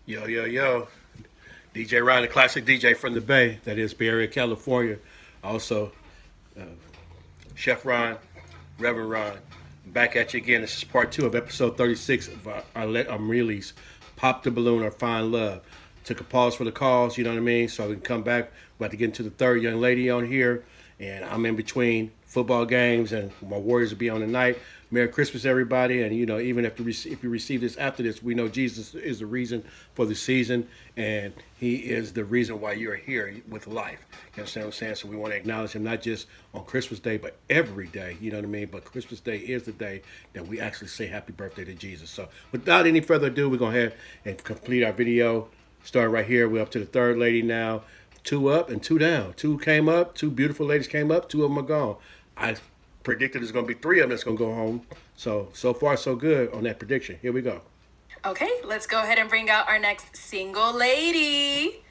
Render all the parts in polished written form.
Yo, yo, yo. DJ Ryan, the classic DJ from the Bay, that is Bay Area, California. Also, uh, Chef Ron, Reverend Ron. Back at you again. This is part two of episode 36 of Arlette Armuli's Pop the Balloon or Find Love. Took a pause for the calls, you know what I mean? So we can come back. We're about to get into the third young lady on here. And I'm in between football games, and my Warriors will be on tonight. Merry Christmas, everybody! And even if you receive this after this, we know Jesus is the reason for the season, and He is the reason why you're here with life. You understand what I'm saying? So we want to acknowledge Him not just on Christmas Day, but every day. You know what I mean? But Christmas Day is the day that we actually say Happy Birthday to Jesus. So without any further ado, we're gonna have and complete our video. Start right here. We're up to the third lady now. Two up and two down. Two came up. Two beautiful ladies came up. Two of them are gone. I predicted there's going to be three of them that's going to go home. So far, so good on that prediction. Here we go. Okay, let's go ahead and bring out our next single lady.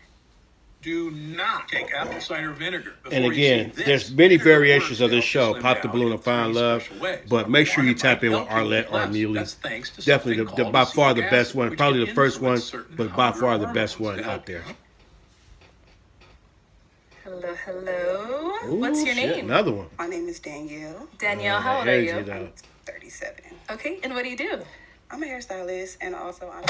Do not take apple cider vinegar. And again, there's many variations of this show, Pop the Balloon or Find Love. But make sure you tap in with Arlette Armuli. Definitely by far the best one. Probably the first one, but by far the best one out there. Hello, hello. Ooh, what's your name? Another one. My name is Danielle. Danielle, how old are you? I'm 37. Okay, and what do you do? I'm a hairstylist and also I'm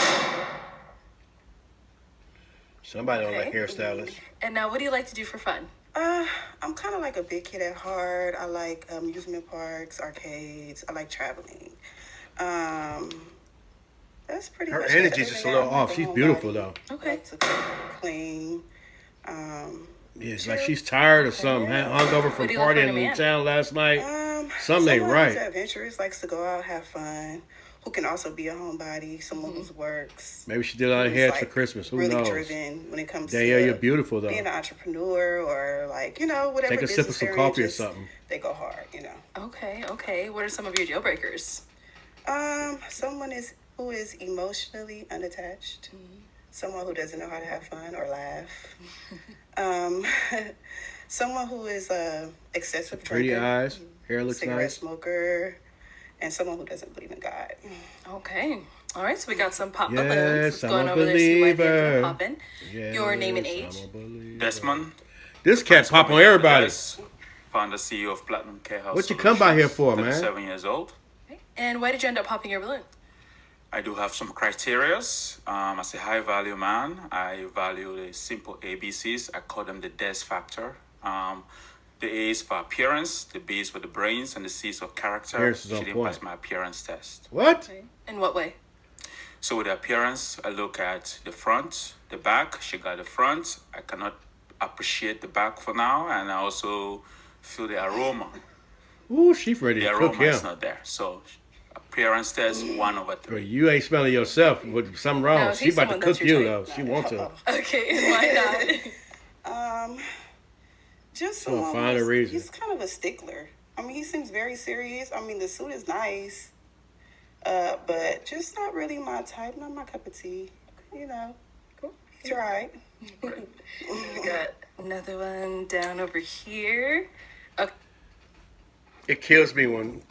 Somebody on that hairstylist. And now, what do you like to do for fun? I'm kind of like a big kid at heart. I like amusement parks, arcades. I like traveling. That's pretty Her much energy's just a little off. She's beautiful, though. Okay. Like to cook, clean. Yeah, it's like she's tired or something. Hung over from partying in town last night. Something ain't right. Someone who's adventurous, likes to go out, have fun. Who can also be a homebody. Someone who works. Maybe she did a lot of heads for Christmas. Who really knows? Driven when it comes Danielle, to you're beautiful, though. being an entrepreneur or whatever. Take a sip of some coffee or something. They go hard, Okay. What are some of your deal breakers? Someone who is emotionally unattached. Someone who doesn't know how to have fun or laugh. Someone who is excessive Pretty drinker, eyes, hair looks cigarette nice. smoker, and someone who doesn't believe in God. Okay. All right, so we got some pop Yes, balloons. Let's I'm go on a over there see what believer. they're popping. Yes, Your name and age. I'm a believer. Desmond. This cat pop on everybody. Founder CEO of Platinum Care House. What you come by here for, man? 7 years old. Okay. And why did you end up popping your balloon? I do have some criterias. As a high value man, I value the simple ABCs. I call them the DES factor. The A is for appearance, the B is for the brains, and the C is for character. Appearance is She on didn't point. pass my appearance test. What? In what way? So with the appearance, I look at the front, the back. She got the front. I cannot appreciate the back for now, and I also feel the aroma. Ooh, she ready The to cook aroma is him. not there. So appearance test 1/3. But you ain't smelling yourself. With something wrong. No, She he's about to someone cook that's your you, type. though. She want to. Okay, why not? Just For a someone finer who's- reason. He's kind of a stickler. I mean, he seems very serious. I mean, the suit is nice, but just not really my type. Not my cup of tea. Cool. He's right. We got another one down over here. Okay. It kills me when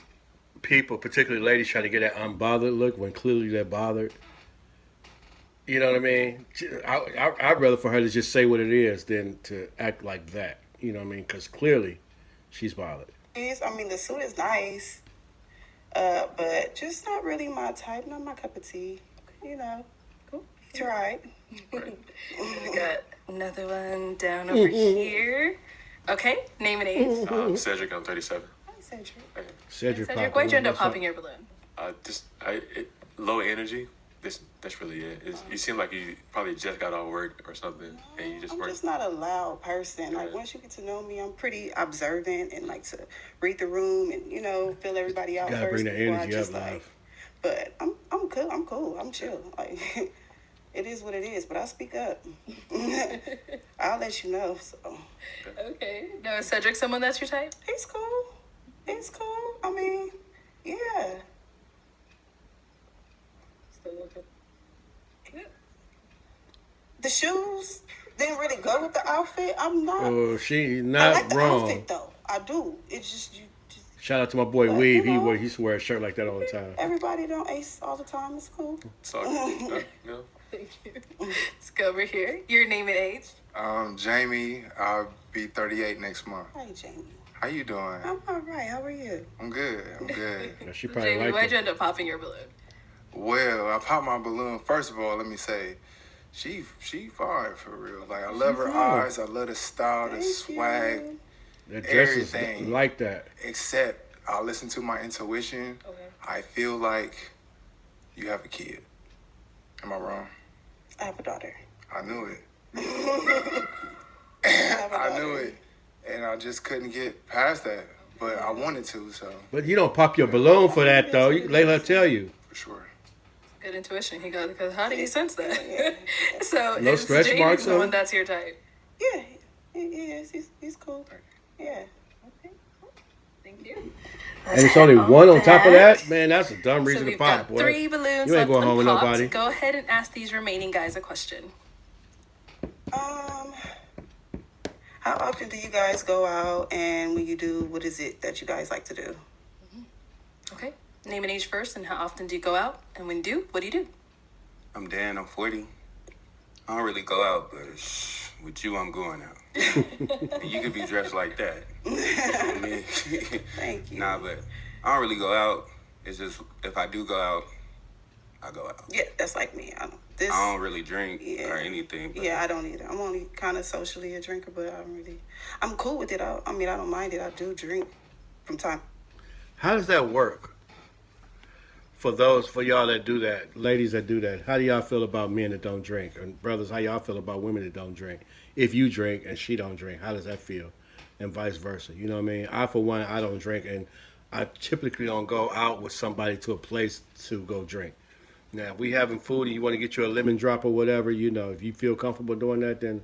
people, particularly ladies, try to get that unbothered look when clearly they're bothered. You know what I mean? I'd rather for her to just say what it is than to act like that. You know what I mean? Because clearly she's bothered. I mean, the suit is nice, but just not really my type. Not my cup of tea. Cool. He's right. We got another one down over here. Okay, name and age. Cedric, I'm 37. Hi, Cedric. Cedric, Why'd you end up popping your balloon? Low energy. That's really it. You seem like you probably just got off work or something, and you just I'm work. just not a loud person. Like, once you get to know me, I'm pretty observant and like to read the room and feel everybody out Gotta first. bring that before I energy just, up, love. But I'm good. I'm cool. I'm chill. Like, it is what it is. But I speak up. I'll let you know. So Okay. Now, is Cedric someone that's your type? it's cool. It's cool. I mean, yeah. The shoes didn't really go with the outfit. I'm not. Oh, she I not like the wrong. outfit though. I do. It's just you. Shout out to my boy But, Weave. you know, He used to wear a shirt like that all the time. Everybody don't ace all the time. It's cool. So, Thank you. Let's go over here. Your name and age. Jamie, I'll be 38 next month. Hi, Jamie. How you doing? I'm all right. How are you? I'm good. I'm good. Yeah, she probably Jamie, liked why'd it. you end up popping your balloon? Well, I popped my balloon. First of all, let me say, she fine for real. Like I love her fine. eyes. I love the style, the Thank swag. you. That dress is Everything. like that. Except I listen to my intuition. Okay. I feel like you have a kid. Am I wrong? I have a daughter. I knew it. I have a I daughter. knew it, and I just couldn't get past that. But I wanted to, so But you don't pop your balloon for that, though. You let her tell you. for sure. Good intuition. He goes, because how do you sense that? So No is stretch Jamie marks the on one him? that's your type? Yeah, he is. He's cool. Yeah. Okay. Thank you. And it's only one on top of that? Man, that's a dumb So reason to we've pop, got boy. 3 balloons You ain't left going home with unpopped. nobody. Go ahead and ask these remaining guys a question. How often do you guys go out, and when you do, what is it that you guys like to do? Okay. Name and age first, and how often do you go out? And when you do, what do you do? I'm Dan, I'm 40. I don't really go out, but with you, I'm going out. You could be dressed like that. I mean, Thank you. nah, but I don't really go out. It's just, if I do go out, I go out. Yeah, that's like me. I don't really drink Yeah. or anything. But Yeah, I don't either. I'm only kind of socially a drinker, but I'm cool with it. I mean, I don't mind it. I do drink from time. How does that work? For y'all that do that, ladies that do that, how do y'all feel about men that don't drink? And brothers, how y'all feel about women that don't drink? If you drink and she don't drink, how does that feel? And vice versa. You know what I mean? I, for one, I don't drink, and I typically don't go out with somebody to a place to go drink. Now, if we having food and you want to get you a lemon drop or whatever, you know, if you feel comfortable doing that, then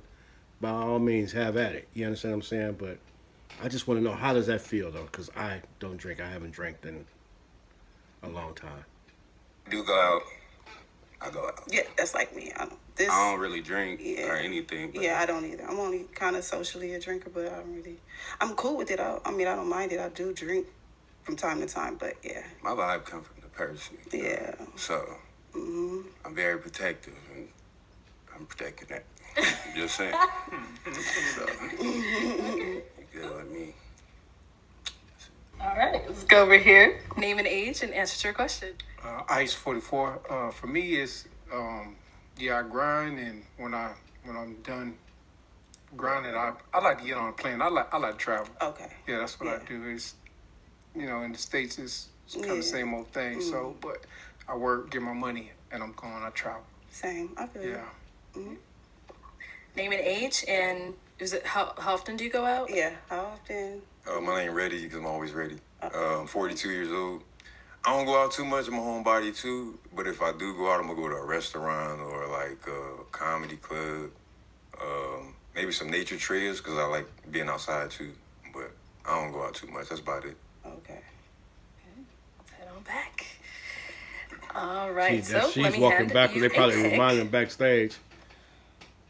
by all means, have at it. You understand what I'm saying? But I just want to know, how does that feel, though? Because I don't drink. I haven't drank in a long time. if I do go out, I go out. Yeah, that's like me. I I don't really drink Yeah. or anything. But Yeah, I don't either. I'm only kind of socially a drinker, but I'm cool with it. I mean, I don't mind it. I do drink from time to time, but yeah. my vibe comes from the person. Yeah. So I'm very protective, and I'm protecting that. Just saying. So, you get what I mean? All right. Let's go over here. Name and age and answer to your question. Ice 44. For me, it's I grind, and when I'm done grinding, I like to get on a plane. I like to travel. Okay. Yeah, that's what Yeah. I do. It's in the States, it's kind of Yeah. the same old thing. So, but I work, get my money, and I'm going. I travel. Same. I feel Yeah. you. Name and age, and is it how often do you go out? Yeah. How often? My name ready because I'm always ready. I'm 42 years old. I don't go out too much. I'm a homebody too. But if I do go out, I'm gonna go to a restaurant or like a comedy club. Maybe some nature trails because I like being outside too. But I don't go out too much. That's about it. Okay. Let's head on back. All right. So She's let me walking hand backwards. you They probably a pick. remind them backstage.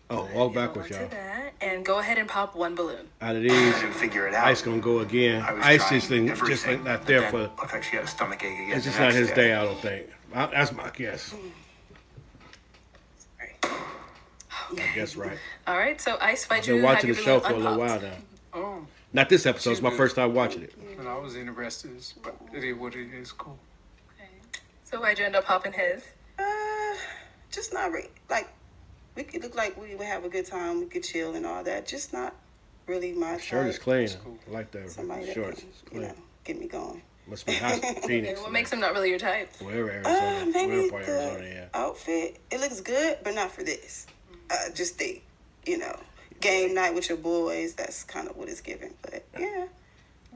Oh, walk Hold backwards, on to y'all. that, and go ahead and pop 1 balloon. Out of these, Figure it out. Ice gonna go again. I was Ice trying just ain't everything, not but there then for. looked like she had a stomach ache again. It's the just not next his day. day. I don't think. That's my guess. I guess right. All right. So Ice, I've been watching the show for a little while now. Oh, Not this episode. It's my first time watching it. and I was interested, but it is what it is. Cool. So why'd you end up popping his? Just not like we could look like we would have a good time. We could chill and all that. Just not really my Shirt is type. clean. cool. I like that. Somebody that Shorts. can, It's clean. get me going. Must be hot. Phoenix. What makes him not really your type? Wherever Arizona. Maybe Wherever part of the Arizona, yeah. outfit. It looks good, but not for this. Just the, game night with your boys. That's kind of what it's giving. But yeah.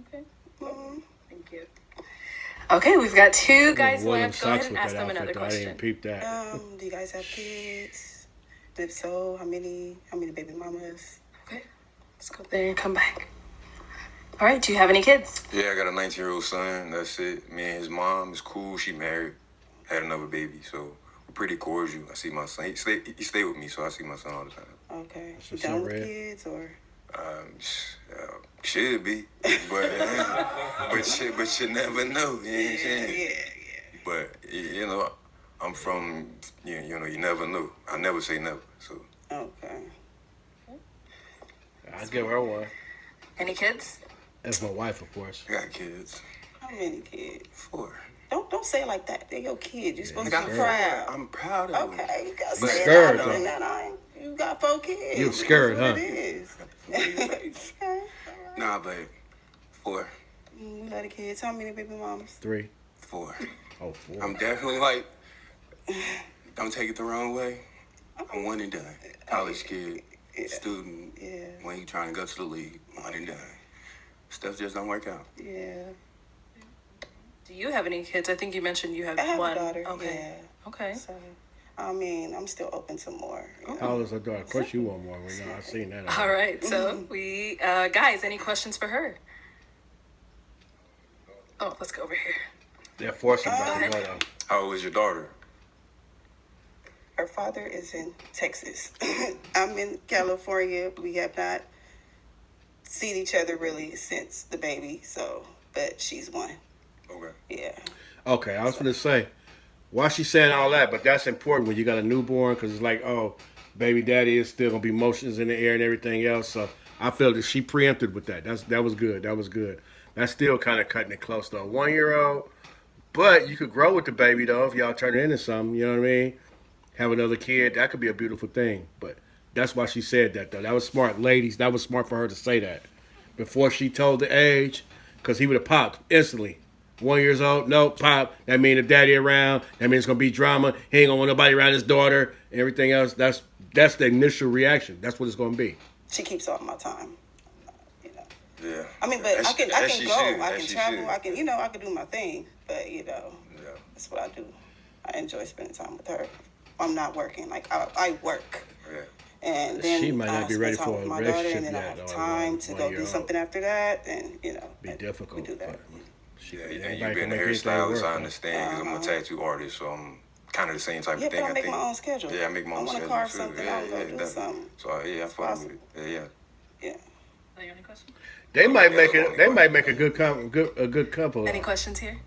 Okay. Mm. Thank you. Okay, we've got 2 guys Wore them left. Go ahead socks and with ask that them outfit, another though. I question. didn't peep that. Do you guys have kids? If so, how many baby mamas? Okay. Let's go there and come back. All right. Do you have any kids? Yeah, I got a 19-year-old son. That's it. Me and his mom is cool. She married, had another baby, so we're pretty cordial. I see my son. He stay with me, so I see my son all the time. Okay. That's You what's done up, with Red. kids or? Should be, but but you never know. You know what I'm saying? Yeah. But I'm from, you know, you never know. I never say never. So Okay. I'd give her one. Any kids? That's my wife, of course. I got kids. How many kids? 4. Don't say it like that. They're your kids. You're supposed I to got be 4. proud. I'm proud of them. Okay, you gotta You say scared, it. though. You got 4 kids. You scared, That's huh? what it is. Okay. Nah, but 4. We love the kids. How many baby mamas? 3. 4. Oh, 4. I'm definitely like, don't take it the wrong way. I'm one and done. College kid, student, when you trying to go to the league, one and done. Stuff just don't work out. Yeah. Do you have any kids? I think you mentioned you have I have one. a daughter. Okay. Yeah. Okay. So, I mean, I'm still open to more. You know? How old is her daughter? Of course you want more. We know, I've seen that. All right. So we, guys, any questions for her? Oh, let's go over here. They're forcing back to go, though. How old is your daughter? Her father is in Texas. I'm in California. We have not seen each other really since the baby. So, but she's 1. Okay. Yeah. Okay, I was going to say, why she saying all that, but that's important when you got a newborn because it's like, oh, baby daddy is still going to be motions in the air and everything else. So I feel that she preempted with that. That was good. That was good. That's still kind of cutting it close to a 1-year-old. But you could grow with the baby, though, if y'all turn it into something. You know what I mean? Have another kid. That could be a beautiful thing. But that's why she said that, though. That was smart. Ladies, that was smart for her to say that. Before she told the age, because he would have popped instantly. 1 year old, no, pop. That means if daddy around, that means it's going to be drama. He ain't going to want nobody around his daughter and everything else. That's the initial reaction. That's what it's going to be. She keeps all my time. You know. Yeah. I mean, but I can go. I can travel. Should. I can, I can do my thing. But that's what I do. I enjoy spending time with her. I'm not working. Like I work. Yeah. And then She might not I be spend ready time for with a my daughter, relationship and then I yet, have or time to go do 1-year-old. something after that, and Be difficult. we do that. But Yeah, anybody and you can being a make anything hairstylist, work, I though. understand because I'm a tattoo artist, so I'm kind of the same type Yeah, of thing. but I make think. my own schedule. Yeah, I make my own I schedule want to carve too. something Yeah, out, go do definitely. something. So I fuck with it. Yeah. Yeah. Are you any questions? They might make it. They might make a good couple. Any questions here?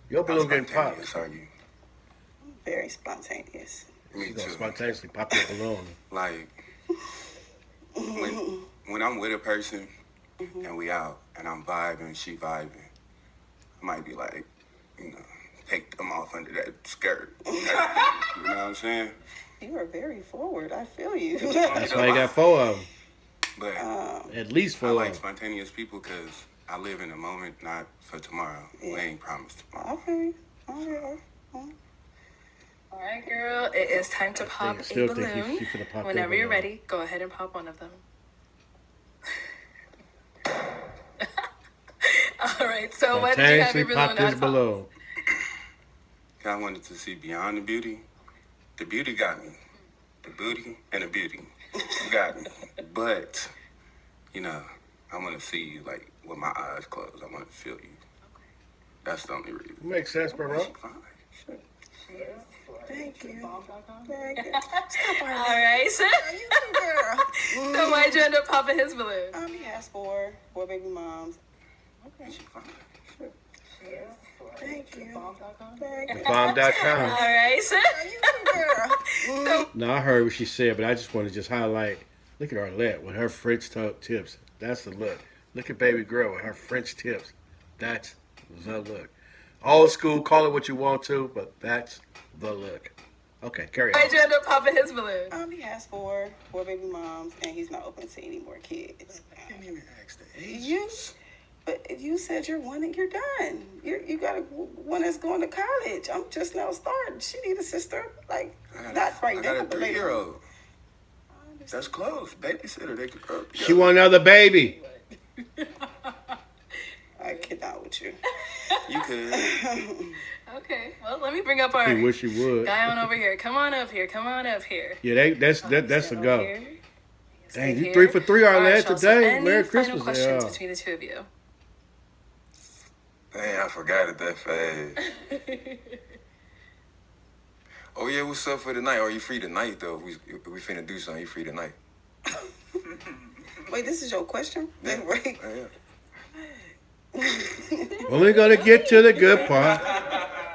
Your How balloon getting spontaneous popped. are you? Very spontaneous. Me You gonna too. spontaneously pop your balloon. Like when I'm with a person and we out and I'm vibing, she vibing, I might be like, take them off under that skirt. You know what I'm saying? You are very forward. I feel you. That's why you got 4 of them. But At least 4 I of like them. spontaneous people because I live in the moment, not for tomorrow. We ain't promised tomorrow. Okay. Okay. All right, girl. It is time to pop a still think balloon. she finna pop that Whenever you're balloon. ready, go ahead and pop one of them. All right. So when did you have Spontaneously your balloon pop this unpop? balloon. I wanted to see beyond the beauty. The beauty got me. The booty and the beauty got me. But, I want to see you like with my eyes closed. I want to feel you. That's the only reason. Makes sense, bro. Fine. Sure. Thank you. Thank you. All right. So, Girl. so why'd you end up popping his balloon? He has 4 baby moms. She fine. Sure. Thank you. Thank you. Bomb.com. All right. So, Girl. No, I heard what she said, but I just want to just highlight. Look at Arlette with her French tips. That's the look. Look at baby girl with her French tips. That's the look. Old school, call it what you want to, but that's the look. Okay, carry on. why'd you end up popping his balloon? He has 4 baby moms, and he's not open to any more kids. I didn't even ask the age. But you said you're 1 and you're done. You got one that's going to college. I'm just now starting. She need a sister, like not right I now. got a but later. 3-year-old. That's close. Babysitter, they could grow up She together. want another baby. I cannot with you. You could. Okay. Well, let me bring up our He wish he would. guy on over here. Come on up here. Come on up here. Yeah, that's a Sit go. over here. Sit Dang, you here. 3 for 3, All right, Arlette, y'all, so today. any Merry final Christmas. questions Yeah. between the two of you? Dang, I forgot it that fast. Oh yeah, what's up for tonight? Are you free tonight though? We finna do something. You free tonight? Wait, this is your question? Yeah. Right? Yeah. Only gonna get to the good part.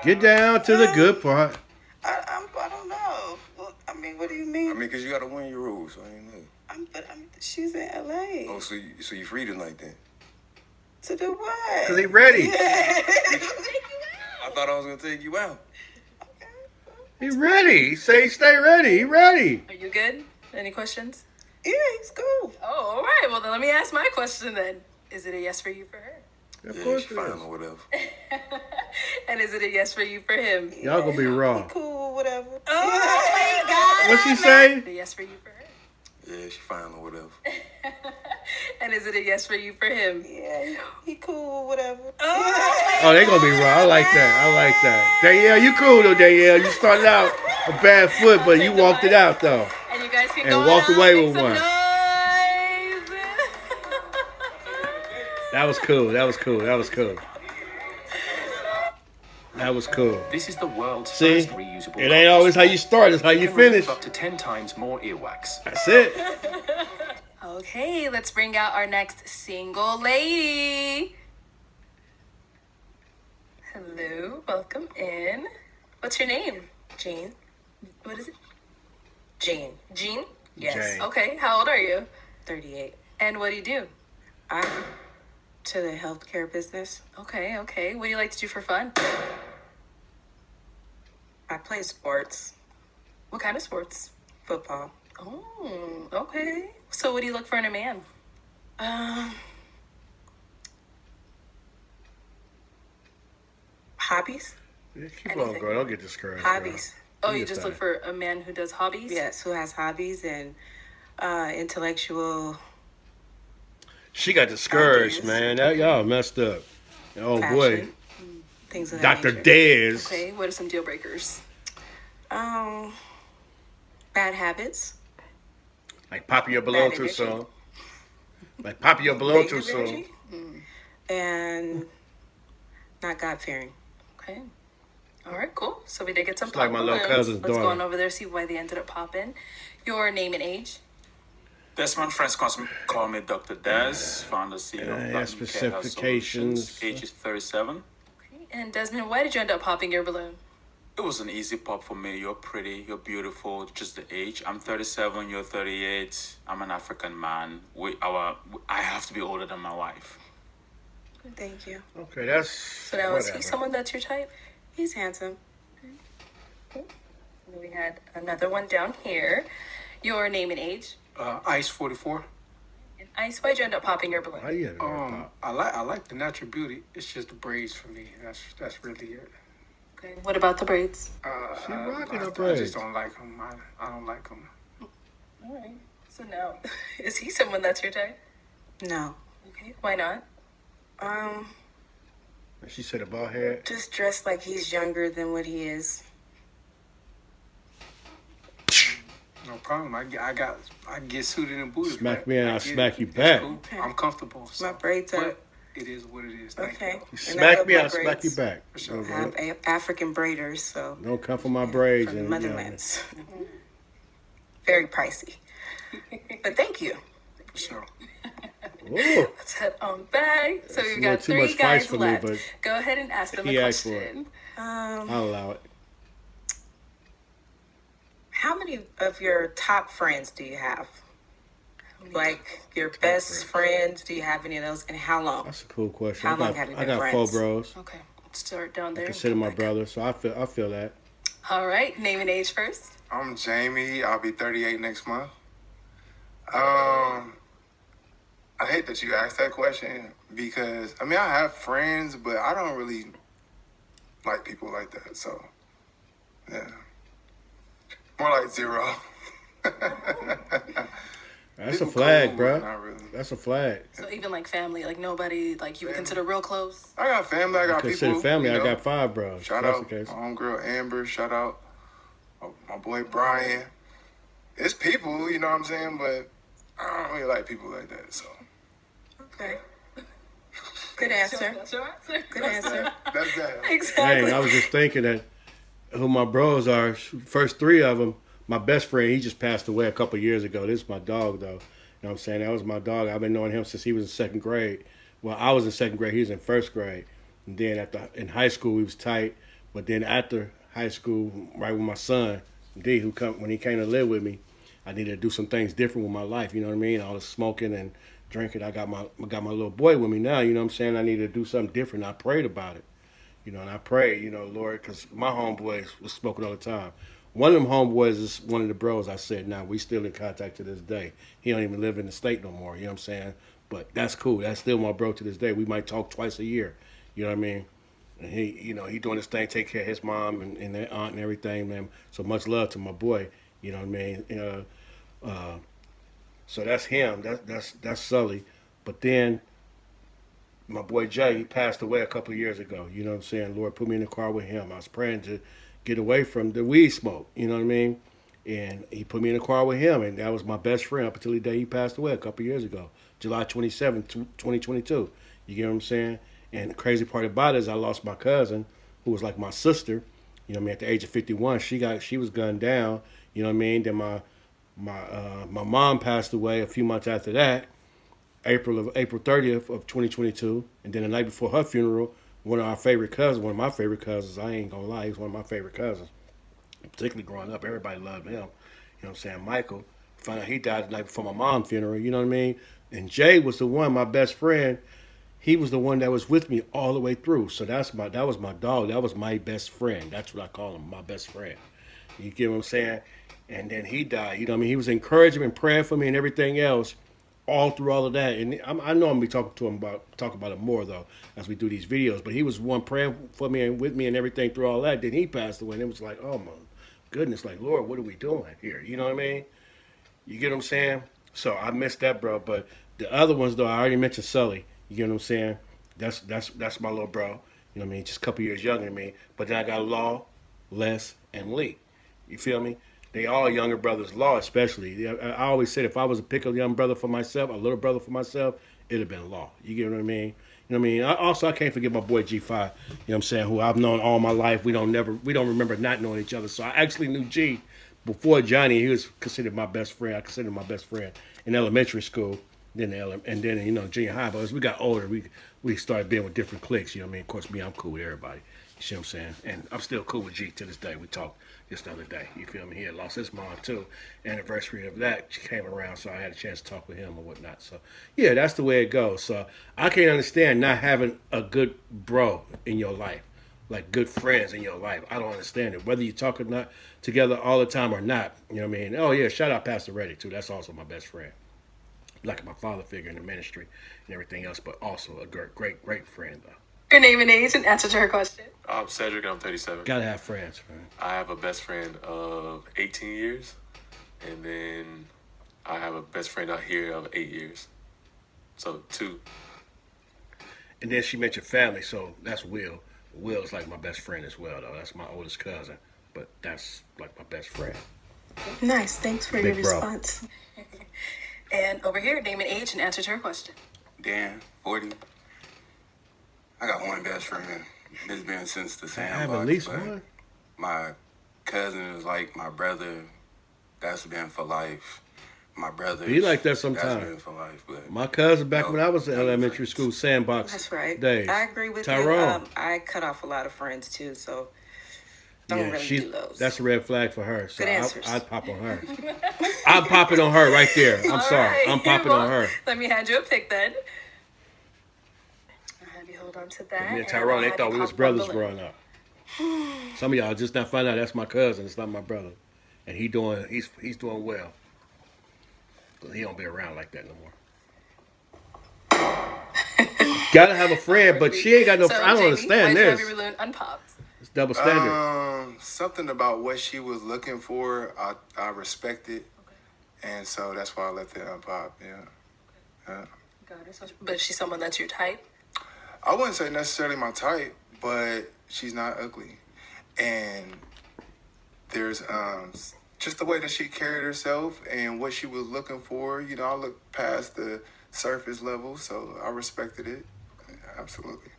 Get down to the good part. I don't know. Well, I mean, what do you mean? I mean, cause you gotta win your rules. So I ain't know. She's in LA. Oh, so you free tonight then? To do what? Cause he ready. I thought I was gonna take you out. He ready. He say stay ready. He ready. Are you good? Any questions? Yeah, he's cool. Oh, all right. Well, then let me ask my question then. Is it a yes for you for her? Of Yeah, course she it fine is. or whatever. And is it a yes for you for him? Y'all gonna be raw. Cool, whatever. Oh my God. What she say? A yes for you for her. Yeah, she fine or whatever. And is it a yes for you for him? Yeah, he cool, whatever. Oh, they gonna be raw. I like that. I like that. Danielle, you cool though, Danielle. You started out a bad foot, but you walked it out though. And you guys can And go walked out, away make with some one. noise. That was cool. That was cool. That was cool. That was cool. This is the world's See, first reusable. it ain't always how you start. It's how you Can remove finish. up to 10 times more earwax. That's it. Okay, let's bring out our next single lady. Hello, welcome in. What's your name? Jean. What is it? Jean. Jean? Yes. Jane. Okay, how old are you? 38. And what do you do? I'm to the healthcare business. Okay, okay. What do you like to do for fun? I play sports, What kind of sports? football. Oh, okay. So what do you look for in a man? Hobbies? Yeah, keep on going. Don't get discouraged. Hobbies. Oh, Do you your just thing. look for a man who does hobbies? Yes, who has hobbies and intellectual She got discouraged, Ideas. man. That y'all messed up. Oh boy, fashion, things of that Dr. nature. Dez. Okay, what are some deal breakers? Bad habits. Like popping your balloon Bad too energy. soon. Like popping your balloon too Negative soon. energy, and not God-fearing. Okay. All right, cool. So we did get some It's like pop my little balloons. cousin's Let's go daughter. on over there, see why they ended up popping. Your name and age. Desmond friends call me Dr. Des, founder CEO of Yeah, Platinum Care Health specifications. Solutions. Age is 37. And Desmond, why did you end up popping your balloon? It was an easy pop for me. You're pretty, you're beautiful, just the age. I'm 37, you're 38. I'm an African man. I have to be older than my wife. Thank you. Okay, that's So now is he whatever. someone that's your type? He's handsome. And we had another one down here. Your name and age. Ice 44. And Ice, why'd you end up popping your Why balloon? you had to pop? I like the natural beauty. It's just the braids for me. That's really it. Okay. What about the braids? She rocking her I braids. just don't like them. I don't like them. All right. So now, is he someone that's your type? No. Okay. Why not? She said a bald head. Just dressed like he's younger than what he is. No problem. I get suited and booted. Smack right? me and I I'll get smack it. you It's back. cool. I'm comfortable. So. My braids are But it is what it is. Thank okay. you. You And I smack love me, my I'll smack you braids. back. For sure. I have African braiders, so Don't come for my braids. from And, motherlands. Very pricey. But thank you. For sure. Ooh, Let's head on back. So That's we've a got little too 3 much spice guys for me, left. but Go ahead and ask them a he asked for it. question. I'll allow it. How many of your top friends do you have? Like your best friends, do you have any of those? And how long? That's a cool question. How I long got, have you I been got friends? 4 bros. Okay, let's start down there. Consider my brother, so I feel that. All right, name and age first. I'm Jamie. I'll be 38 next month. I hate that you asked that question because I have friends, but I don't really like people like that. So, yeah, more like 0. That's People a flag, cool, bro. Not really. That's a flag. So even like family, like nobody like you would consider real close. I got family. I got Consider people. family. you know. I got 5 bros. Shout That's out the case. my homegirl Amber. Shout out my boy Brian. It's people, you know what I'm saying, but I don't really like people like that. So Okay. Good answer. That's your answer. Good answer. that's that. Exactly. Dang, I was just thinking that who my bros are. First 3 of them. My best friend, he just passed away a couple years ago. This is my dog, though. You know what I'm saying? That was my dog. I've been knowing him since he was in 2nd grade. Well, I was in 2nd grade. He was in 1st grade. And then in high school, we was tight. But then after high school, right with my son D, when he came to live with me, I needed to do some things different with my life. You know what I mean? All the smoking and drinking. I got my little boy with me now. You know what I'm saying? I needed to do something different. I prayed about it. You know, and I prayed, Lord, because my homeboys was smoking all the time. One of them homeboys is one of the bros. I said, now we still in contact to this day. He don't even live in the state no more. You know what I'm saying? But that's cool. That's still my bro to this day. We might talk twice a year. You know what I mean? And he doing his thing, take care of his mom and their aunt and everything, man. So much love to my boy. You know what I mean? So that's him. That's Sully. But then my boy Jay, he passed away a couple of years ago. You know what I'm saying? Lord put me in the car with him. I was praying to get away from the weed smoke. You know what I mean? And he put me in the car with him, and that was my best friend up until the day he passed away a couple of years ago, July 27th, 2022. You get what I'm saying? And the crazy part about it is I lost my cousin, who was like my sister. You know what I mean? At the age of 51, she was gunned down. You know what I mean? Then my mom passed away a few months after that. April 30th of 2022, and then the night before her funeral, one of my favorite cousins, I ain't gonna lie, he's one of my favorite cousins. Particularly growing up, everybody loved him. You know what I'm saying? Michael, found out he died the night before my mom's funeral, you know what I mean? And Jay was the one, my best friend, he was the one that was with me all the way through. So that was my dog, that was my best friend. That's what I call him, my best friend. You get what I'm saying? And then he died, you know what I mean? He was encouraging and praying for me and everything else. All through all of that, and I know I'm gonna be talking about it more though as we do these videos. But he was one praying for me and with me and everything through all that. Then he passed away, and it was like, oh my goodness, like Lord, what are we doing here? You know what I mean? You get what I'm saying? So I missed that, bro. But the other ones though, I already mentioned Sully. You get what I'm saying? That's my little bro. You know what I mean? Just a couple years younger than me. But then I got Law, Les, and Lee. You feel me? They all younger brothers, Law especially. I always said if I was to pick a young brother for myself, a little brother for myself, it'd have been Law. You get what I mean? You know what I mean? I can't forget my boy G5, you know what I'm saying, who I've known all my life. We don't remember not knowing each other. So I actually knew G before Johnny. He was considered my best friend. I considered him my best friend in elementary school, and then junior high. But as we got older, we started being with different cliques, you know what I mean? Of course, I'm cool with everybody. You see what I'm saying? And I'm still cool with G to this day. We talked just the other day. You feel me? He had lost his mom too. Anniversary of that came around, so I had a chance to talk with him or whatnot. So yeah, that's the way it goes. So I can't understand not having a good bro in your life, like good friends in your life. I don't understand it. Whether you talk or not together all the time or not. You know what I mean? Oh yeah, shout out Pastor Reddy too. That's also my best friend. Like my father figure in the ministry and everything else, but also a great friend though. Your name and age and answer to her question. I'm Cedric, and I'm 37. Gotta have friends, man. I have a best friend of 18 years, and then I have a best friend out here of 8 years. So 2. And then she mentioned family, so that's Will. Will is like my best friend as well, though. That's my oldest cousin, but that's like my best friend. Nice. Thanks for Big your bro. response. And over here, name and age and answer to her question. Dan, 40. I got one best friend. It's been since the I sandbox. have at least but one. My cousin is like my brother. That's been for life. My brother. Be like that That's sometimes. been for life. But My cousin back when I was in no elementary friends. school, sandbox That's right. days. I agree with Tyrone. you. I cut off a lot of friends too, so don't Yeah, really do those. that's a red flag for her. So Good answers. I'd pop on her. I'm popping on her right there. I'm All sorry. right. I'm popping on her. Let me hand you a pic then. I'll have you hold on to that. Me and and Tyrone, I'll they have thought you we was pop brothers one balloon. growing up. Some of y'all just not find out that's my cousin. It's not my brother, and he's doing well. But he don't be around like that no more. Gotta have a friend, but she ain't got no. So, I don't Jamie, understand why'd you have this. your balloon unpopped? It's double standard. Something about what she was looking for, I respected, and so that's why I let that unpop. Yeah. Got it. But is she someone that's your type? I wouldn't say necessarily my type, but she's not ugly, and there's just the way that she carried herself and what she was looking for. You know, I looked past the surface level, so I respected it. Absolutely.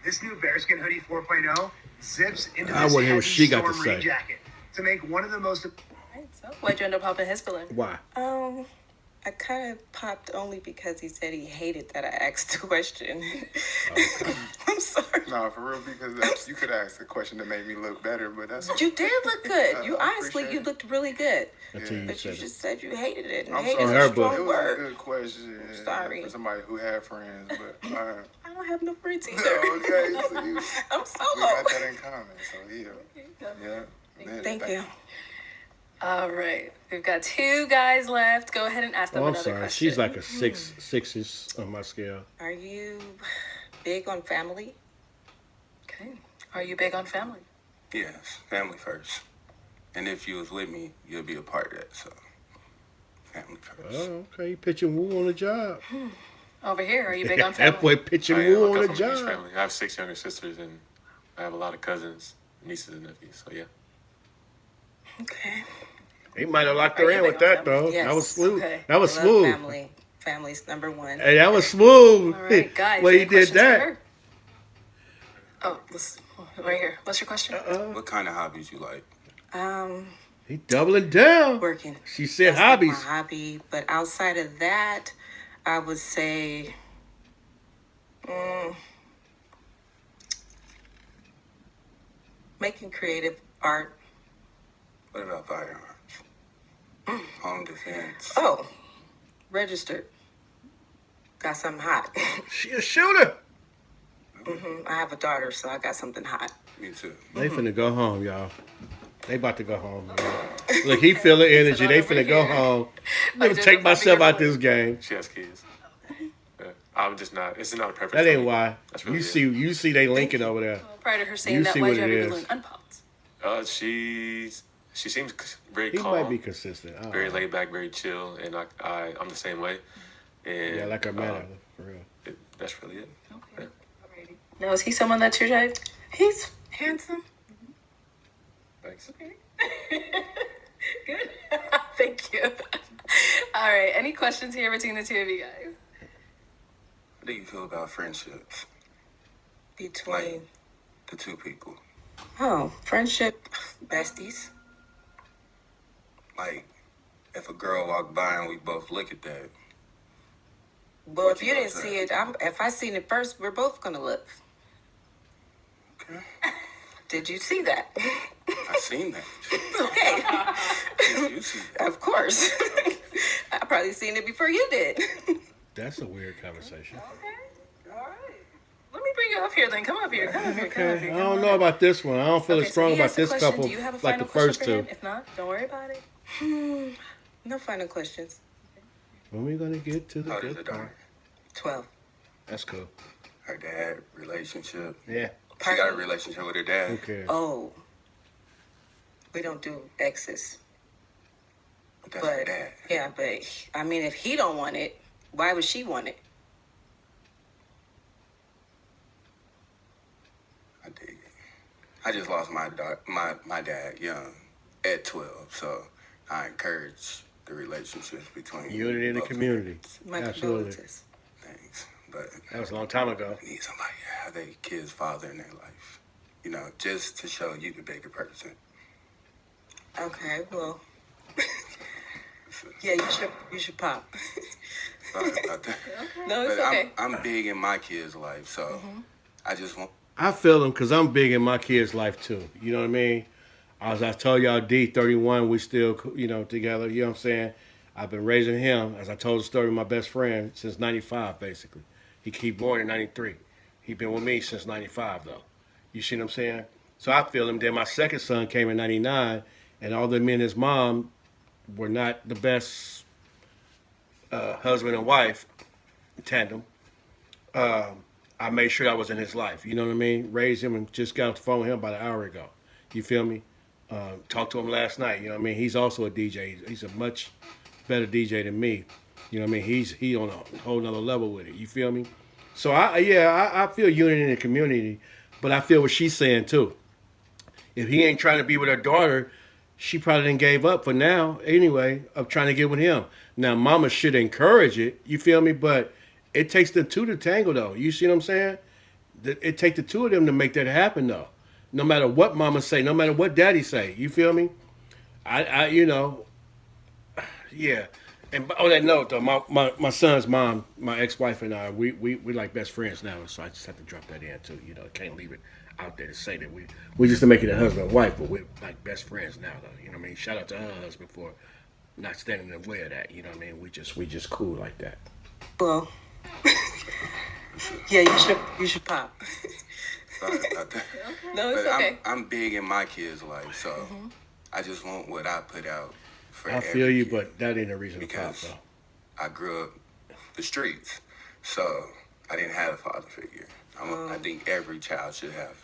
This new bearskin hoodie 4.0 zips into I this wanna hear what heavy she got to storm rain say. jacket to make one of the most. Right, so why'd you end up popping his balloon? Why? I kind of popped only because he said he hated that I asked the question. I'm sorry. No, for real, because you could ask a question that made me look better, but that's You did look good. You I honestly, appreciate you it. looked really good. Until you But you said it. just said you hated it. And I'm hate sorry. is Her a book. strong It was a word. good question. sorry. For somebody who had friends, but I don't have no friends either. okay, so I'm we solo. got that in common. So yeah. Thank you. All right. We've got 2 guys left. Go ahead and ask them Oh, I'm another sorry. question. She's like a 6 on my scale. Are you big on family? Okay. Are you big on family? Yes, family first. And if you was with me, you'll be a part of that. So, family first. Oh, okay. You pitching woo on the job. Over here, are you big on family? That boy pitching I am. woo I on come the from a huge job. family. I have 6 younger sisters, and I have a lot of cousins, nieces, and nephews. So yeah. Okay. He might have locked her Are you in with big on that though. Yes. That was smooth. Okay. That was I love smooth. family. Family's number one. Hey, that was smooth. All right, guys. Well, any he did questions for that. her? Oh, right here. What's your question? What kind of hobbies you like? He doubling down. Working. She said That's like hobbies. my hobby, but outside of that, I would say, making creative art. What about firearms? Home defense. Oh, registered. Got something hot. She a shooter. I have a daughter, so I got something hot. Me too. They finna go home, y'all. They about to go home. Man. Look, he feel the energy. They finna go home. Let me just take a myself puppy out this game. She has kids. Yeah. I'm just not. It's not a preference. That for ain't me. why. That's really You see they linking over there. Prior to her saying You that, see why'd what you have it your is. balloon unpopped? She seems very He calm, might be consistent. I don't very know. laid back, very chill, and I'm the same way. And Yeah, like her man, for real. that's really it. Okay. Alrighty. Now, is he someone that's your type? He's handsome. Thanks. Good. Thank you. All right. Any questions here between the 2 of you guys? What do you feel about friendships? Between, Like the 2 people? friendship, besties. Like, if a girl walked by and we both look at that, Well, What if you you gonna didn't say? see it, if I seen it first, we're both gonna look. okay, Did you see that? I seen that. Okay. Did you see that? Of course. I probably seen it before you did. That's a weird conversation. Okay. All right. Let me bring you up here then. Come up here. Come up here. Come up Okay, here. I Come don't on know up. about this one. I don't feel Okay, as strong so he about asked a this question. couple Do you have a like final the question first for 2. him? If not, don't worry about it. No final questions. When we gonna get to the How does good it part? done? 12. That's cool. Her dad, relationship. Yeah. She got a relationship with her dad. Who cares? Oh. We don't do exes. But that's her But, dad. yeah, but, I mean, if he don't want it, why would she want it? I dig it. I just lost my dad young at 12, so I encourage the relationships between Unity in the both community. My Absolutely. condolences. things. But That was a long time ago. I need somebody to have their kid's father in their life. You know, just to show you the bigger person. Okay, well. Yeah, you should pop. Sorry about that. No, it's But okay. I'm big in my kid's life, so I just want. I feel him because I'm big in my kid's life too. You know what I mean? As I told y'all, D31, we still, together. You know what I'm saying? I've been raising him, as I told the story of my best friend, since 95, basically. He born in 93. He been with me since 95, though. You see what I'm saying? So I feel him. Then my second son came in 99, and although me and his mom were not the best husband and wife tandem, I made sure I was in his life. You know what I mean? Raised him and just got off the phone with him about an hour ago. You feel me? Talked to him last night. You know what I mean? He's also a DJ. He's a much better DJ than me. You know what I mean? He on a whole nother level with it. You feel me? So I feel unity in the community, but I feel what she's saying too. If he ain't trying to be with her daughter, she probably didn't gave up for now anyway of trying to get with him. Now mama should encourage it. You feel me? But it takes the 2 to tango though. You see what I'm saying? It takes the 2 of them to make that happen though. No matter what mama say, no matter what daddy say. You feel me? Yeah. And on that note, though, my son's mom, my ex-wife and I, we like best friends now. So I just have to drop that in too. You know, can't leave it out there to say that we just to make it a husband and wife, but we're like best friends now, though. You know what I mean? Shout out to her husband for not standing in the way of that. You know what I mean? We just cool like that. Well, yeah, you should pop. Sorry about that. No, it's But okay. I'm big in my kids' life, so I just want what I put out for I feel every you, kid. but that ain't a reason to pop, Because though. I grew up the streets, so I didn't have a father figure. I think every child should have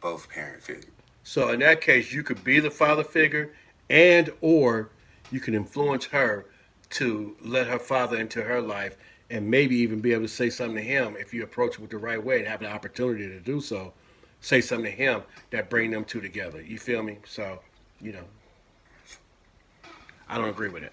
both parent figures. So in that case, you could be the father figure, and or you can influence her to let her father into her life, and maybe even be able to say something to him if you approach it with the right way and have the opportunity to do so. Say something to him that bring them two together. You feel me? So, you know, I don't agree with it.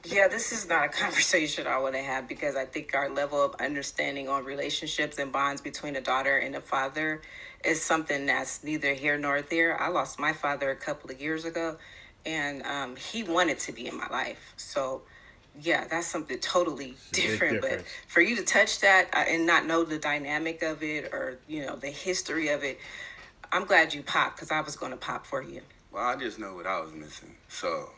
Yeah, this is not a conversation I want to have because I think our level of understanding on relationships and bonds between a daughter and a father is something that's neither here nor there. I lost my father a couple of years ago, and he wanted to be in my life. So, yeah, that's something totally different. But difference. for you to touch that and not know the dynamic of it or, you know, the history of it, I'm glad you popped because I was going to pop for you. Well, I just know what I was missing, so.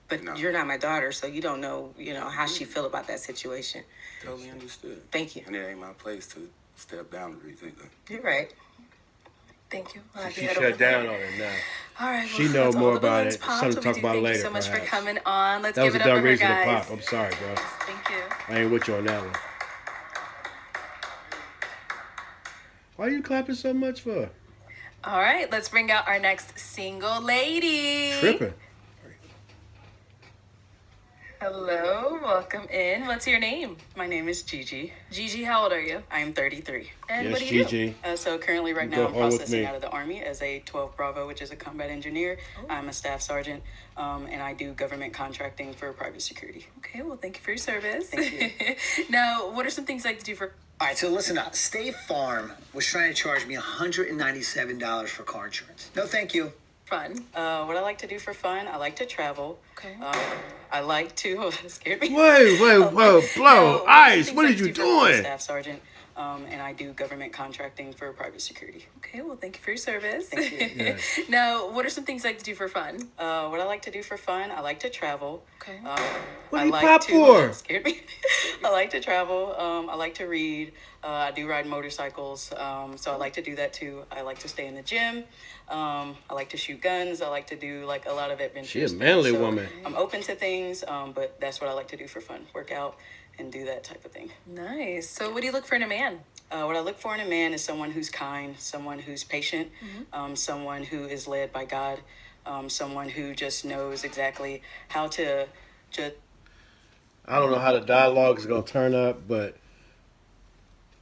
But No. you're not my daughter, so you don't know, how she feel about that situation. Totally understood. Thank you. And it ain't my place to step boundaries either. You're right. Thank you. I'll have She you head shut over there. down on it now. All right. She well, know that's all more the about balloons it. popped. Something to We talk do about thank later, you so much perhaps. for coming on. Let's That was give a it up dumb for her, reason to guys. pop. I'm sorry, bro. Thank you. I ain't with you on that one. Why are you clapping so much for? All right, let's bring out our next single lady. Tripping. Hello, welcome in. What's your name? My name is Gigi. Gigi, how old are you? I am 33. And Yes, what do you do? Gigi. So currently right You now go I'm home with processing me. out of the Army as a 12 Bravo, which is a combat engineer. I'm a staff sergeant, and I do government contracting for private security. Okay, well, thank you for your service. Thank Now, what are some things I like to do for... All right, so listen up. State Farm was trying to charge me $197 for car insurance. No, thank you. fun? What I like to do for fun, I like to travel. Okay. I like to, oh, that scared me. Wait, whoa, blow, No, ice. things What I are like to you do for doing? Staff sergeant, and I do government contracting for private security. Okay, well, thank you for your service. Thank you. Yes. Now, what are some things I like to do for fun? What I like to do for fun, I like to travel. Okay. What I do you like pop to, for? Scared me. I like to travel. I like to read. I do ride motorcycles, so I like to do that too. I like to stay in the gym. I like to shoot guns. I like to do like a lot of adventures. She a manly woman. I'm open to things, but that's what I like to do for fun. Work out and do that type of thing. Nice. So, what do you look for in a man? What I look for in a man is someone who's kind, someone who's patient, someone who is led by God, someone who just knows exactly how to just. I don't know how the dialogue is going to turn up, but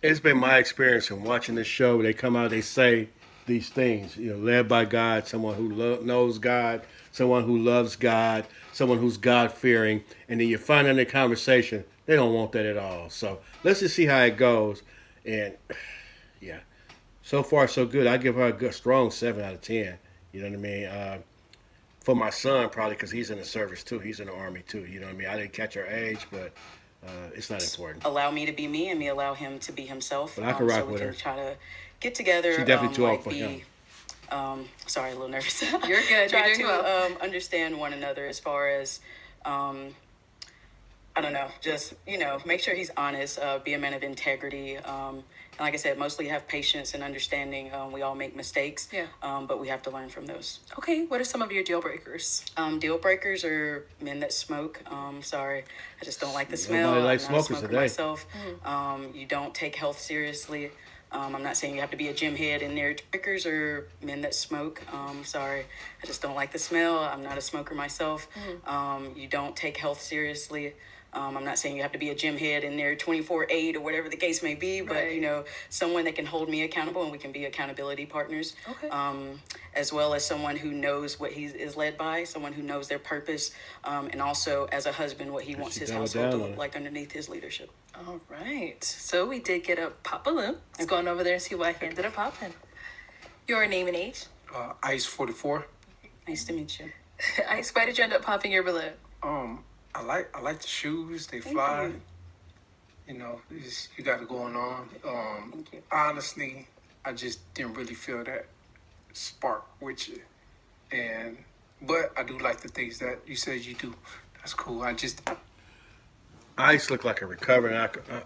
it's been my experience in watching this show. They come out, they say these things, led by God, someone who knows God, someone who loves God, someone who's God-fearing, and then you find in the conversation, they don't want that at all. So let's just see how it goes. And, yeah, so far so good. I give her a good, strong 7 out of 10. You know what I mean? For my son, probably because he's in the service too. He's in the Army too. You know what I mean? I didn't catch her age, but it's not important. Allow me to be me and me allow him to be himself. But I can rock so we with can her. try to get together. She definitely too old like for him. Sorry, a little nervous. You're good. Try You're doing to well. understand one another as far as, I don't know, just, make sure he's honest, be a man of integrity. And like I said, mostly have patience and understanding. We all make mistakes, Yeah. But we have to learn from those. Okay, what are some of your deal breakers? Deal breakers are men that smoke. Sorry, I just don't like the smell. Nobody likes I'm not a smokers smoker today. myself. You don't take health seriously. I'm not saying you have to be a gym head in there. Breakers are men that smoke. Sorry, I just don't like the smell. I'm not a smoker myself. You don't take health seriously. I'm not saying you have to be a gym head in there 24/8 or whatever the case may be, but Right. Someone that can hold me accountable and we can be accountability partners. Okay. As well as someone who knows what he is led by, someone who knows their purpose, and also as a husband what he wants his doubled household to down on look it. like underneath his leadership. All right. So, we did get a pop balloon. Let's go on over there and see what I ended up popping. Your name and age? Ice 44. Nice to meet you. Ice, why did you end up popping your balloon? I like the shoes. They fly. You know, you got it going on. Thank you. Honestly, I just didn't really feel that spark with you. But I do like the things that you said you do. That's cool. Ice looked like a recovering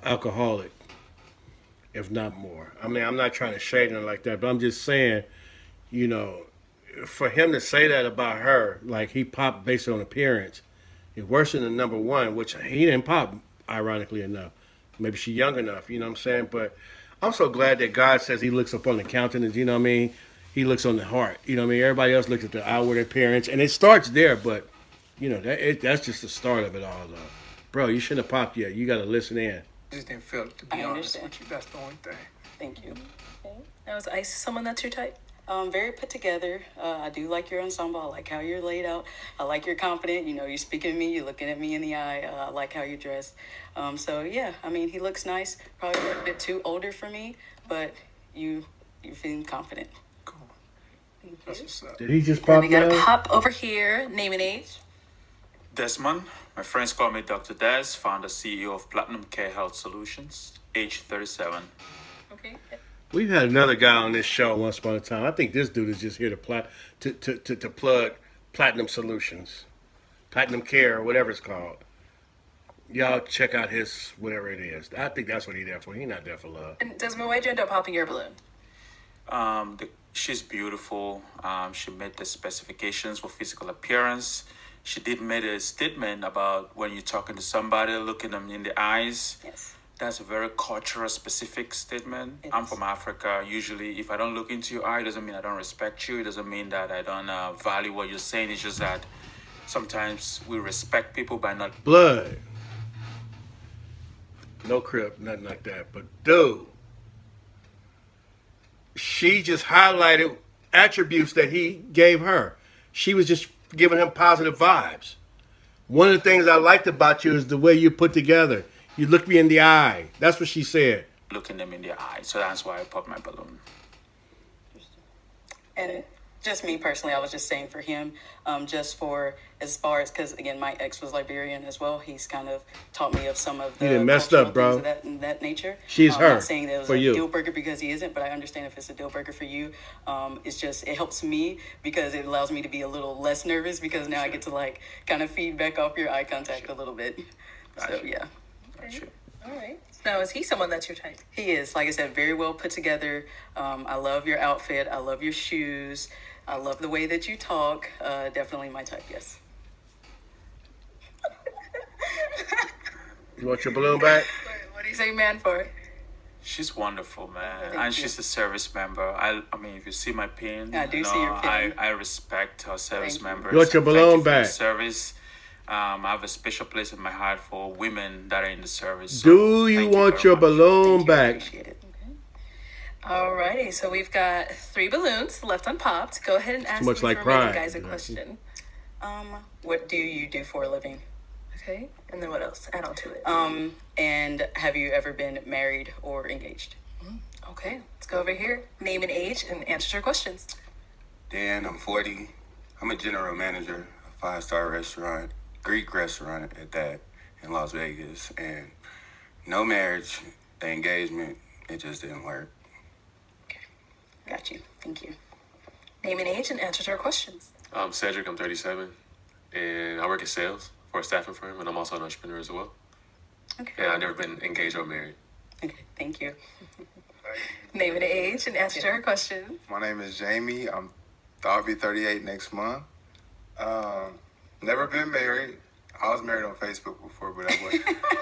alcoholic, if not more. I mean, I'm not trying to shade him like that, but I'm just saying, you know, for him to say that about her, like he popped based on appearance, is worse than the number one, which he didn't pop, ironically enough. Maybe she's young enough, you know what I'm saying? But I'm so glad that God says he looks upon the countenance, you know what I mean? He looks on the heart, you know what I mean? Everybody else looks at the outward appearance, and it starts there, but, you know, that's just the start of it all, though. Bro, you shouldn't have popped yet. You got to listen in. Just didn't feel it, to be honest with you. That's the only thing. Thank you. Okay. Now, is Ice someone that's your type? Very put together. I do like your ensemble. I like how you're laid out. I like you're confident. You know, you're speaking to me. You're looking at me in the eye. I like how you dress. So yeah, I mean, he looks nice. Probably a bit too older for me, but you feeling confident. Cool. That's what's up. Did he just Then pop we got a now? pop over here. Name and age. Desmond. My friends call me Dr. Des, founder CEO of Platinum Care Health Solutions, age 37. Okay. We've had another guy on this show once upon a time. I think this dude is just here to plug Platinum Solutions, Platinum Care, or whatever it's called. Y'all check out his whatever it is. I think that's what he's there for. He's not there for love. And Desmond, why'd you end up popping your balloon? She's beautiful. She met the specifications for physical appearance. She did make a statement about when you're talking to somebody, looking them in the eyes. Yes. That's a very cultural specific statement. I'm from Africa. Usually, if I don't look into your eye, it doesn't mean I don't respect you. It doesn't mean that I don't value what you're saying. It's just that sometimes we respect people by not... Blood. No crip, nothing like that. But dude, she just highlighted attributes that he gave her. She was just giving him positive vibes. One of the things I liked about you is the way you put together. You look me in the eye. That's what she said. Looking them in the eye. So that's why I popped my balloon. And just me personally, I was just saying for him, just for as far as, because again, my ex was Liberian as well. He's kind of taught me of some of the You done messed cultural up, bro. things of that nature. She's I'm her not saying that it was for a you. deal breaker because he isn't, but I understand if it's a deal breaker for you. It's just, it helps me because it allows me to be a little less nervous because now I get to like kind of feedback off your eye contact a little bit. So yeah. All right. Now, is he someone that's your type? He is, like I said, very well put together. I love your outfit. I love your shoes. I love the way that you talk. Definitely my type, yes. You want your balloon back? What do you say man for? She's wonderful, man. Thank And you. she's a service member. I mean, if you see my pin, I do see your pin. I respect our service Thank you. members. You want your Thank balloon you for your back? service. I have a special place in my heart for women that are in the service. Do you thank want very your much. balloon I back? appreciate it. Alrighty, so we've got 3 balloons left unpopped. Go ahead and ask much these like remaining pride. guys a question. What do you do for a living? Okay, and then what else? Add on to it. And have you ever been married or engaged? Okay, let's go over here. Name and age and answer your questions. Dan, I'm 40. I'm a general manager of a 5-star restaurant, Greek restaurant at that, in Las Vegas. And no marriage, the engagement, it just didn't work. Got you. Thank you. Name and age and answer to our questions. I'm Cedric, I'm 37, and I work in sales for a staffing firm, and I'm also an entrepreneur as well. Okay. And I've never been engaged or married. Okay. Thank you. Name and age and answer to our questions. My name is Jamie. I'll be 38 next month. Never been married. I was married on Facebook before, but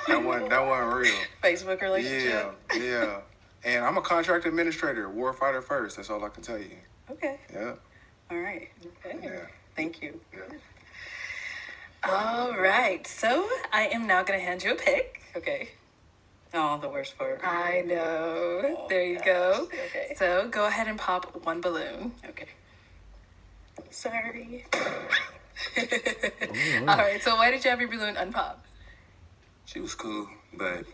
that wasn't real. Facebook relationship? Yeah. And I'm a contract administrator, warfighter first. That's all I can tell you. Okay. Yeah. All right. Okay. Yeah. Thank you. Yeah. All right, so I am now going to hand you a pick. Okay. Oh, the worst part. I know. Oh, there you gosh. go. Okay. So go ahead and pop 1 balloon. Okay. Sorry. All right, so why did you have your balloon unpopped? She was cool, but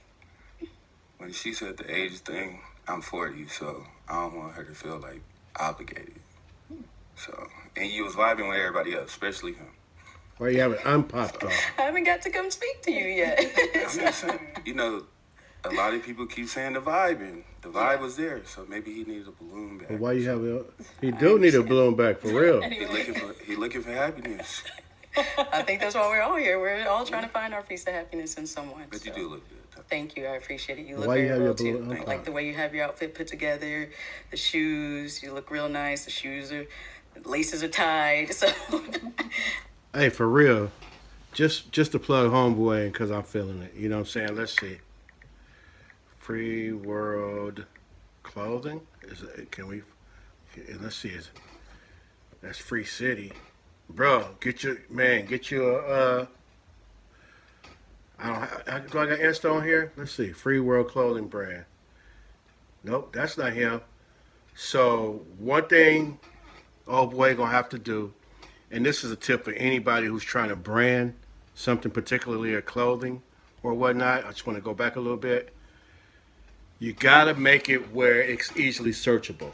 when she said the age thing, I'm 40, so I don't want her to feel like obligated. So, and you was vibing with everybody else, especially him. Why you haven't unpopped off? I haven't got to come speak to you yet. I'm just saying, you know, a lot of people keep saying the vibe, and the vibe was there, so maybe he needed a balloon back. But why you have it? He do need a balloon back for real. He looking for happiness. I think that's why we're all here. We're all trying to find our piece of happiness in someone. But you do look good. Thank you. I appreciate it. You look Why you very have well your too. balloon- I like the way you have your outfit put together. The shoes, you look real nice. The shoes are, the laces are tied. So Hey, for real, just to plug homeboy in because I'm feeling it. You know what I'm saying? Let's see. Free World Clothing is it, can we? Let's see. That's Free City, bro. Get your do I got Insta on here? Let's see. Free World Clothing brand. Nope, that's not him. So one thing, old boy gonna have to do, and this is a tip for anybody who's trying to brand something, particularly a clothing or whatnot. I just want to go back a little bit. You gotta make it where it's easily searchable.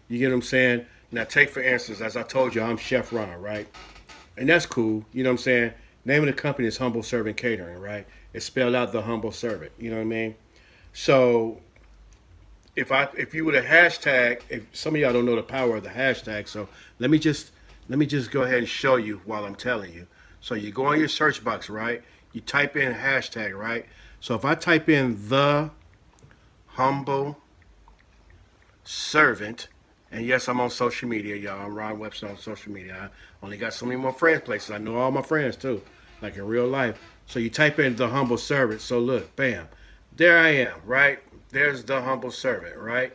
You get what I'm saying? Now take for instance, as I told you, I'm Chef Ron, right? And that's cool. You know what I'm saying? Name of the company is Humble Servant Catering, right? It's spelled out the Humble Servant. You know what I mean? So if you would have hashtag, if some of y'all don't know the power of the hashtag, so let me just go ahead and show you while I'm telling you. So you go on your search box, right? You type in hashtag, right? So if I type in the Humble Servant, and yes, I'm on social media, y'all. I'm Ron Webster on social media. I only got so many more friends places. I know all my friends too, like in real life. So you type in the Humble Servant. So look, bam, there I am, right? There's the Humble Servant, right?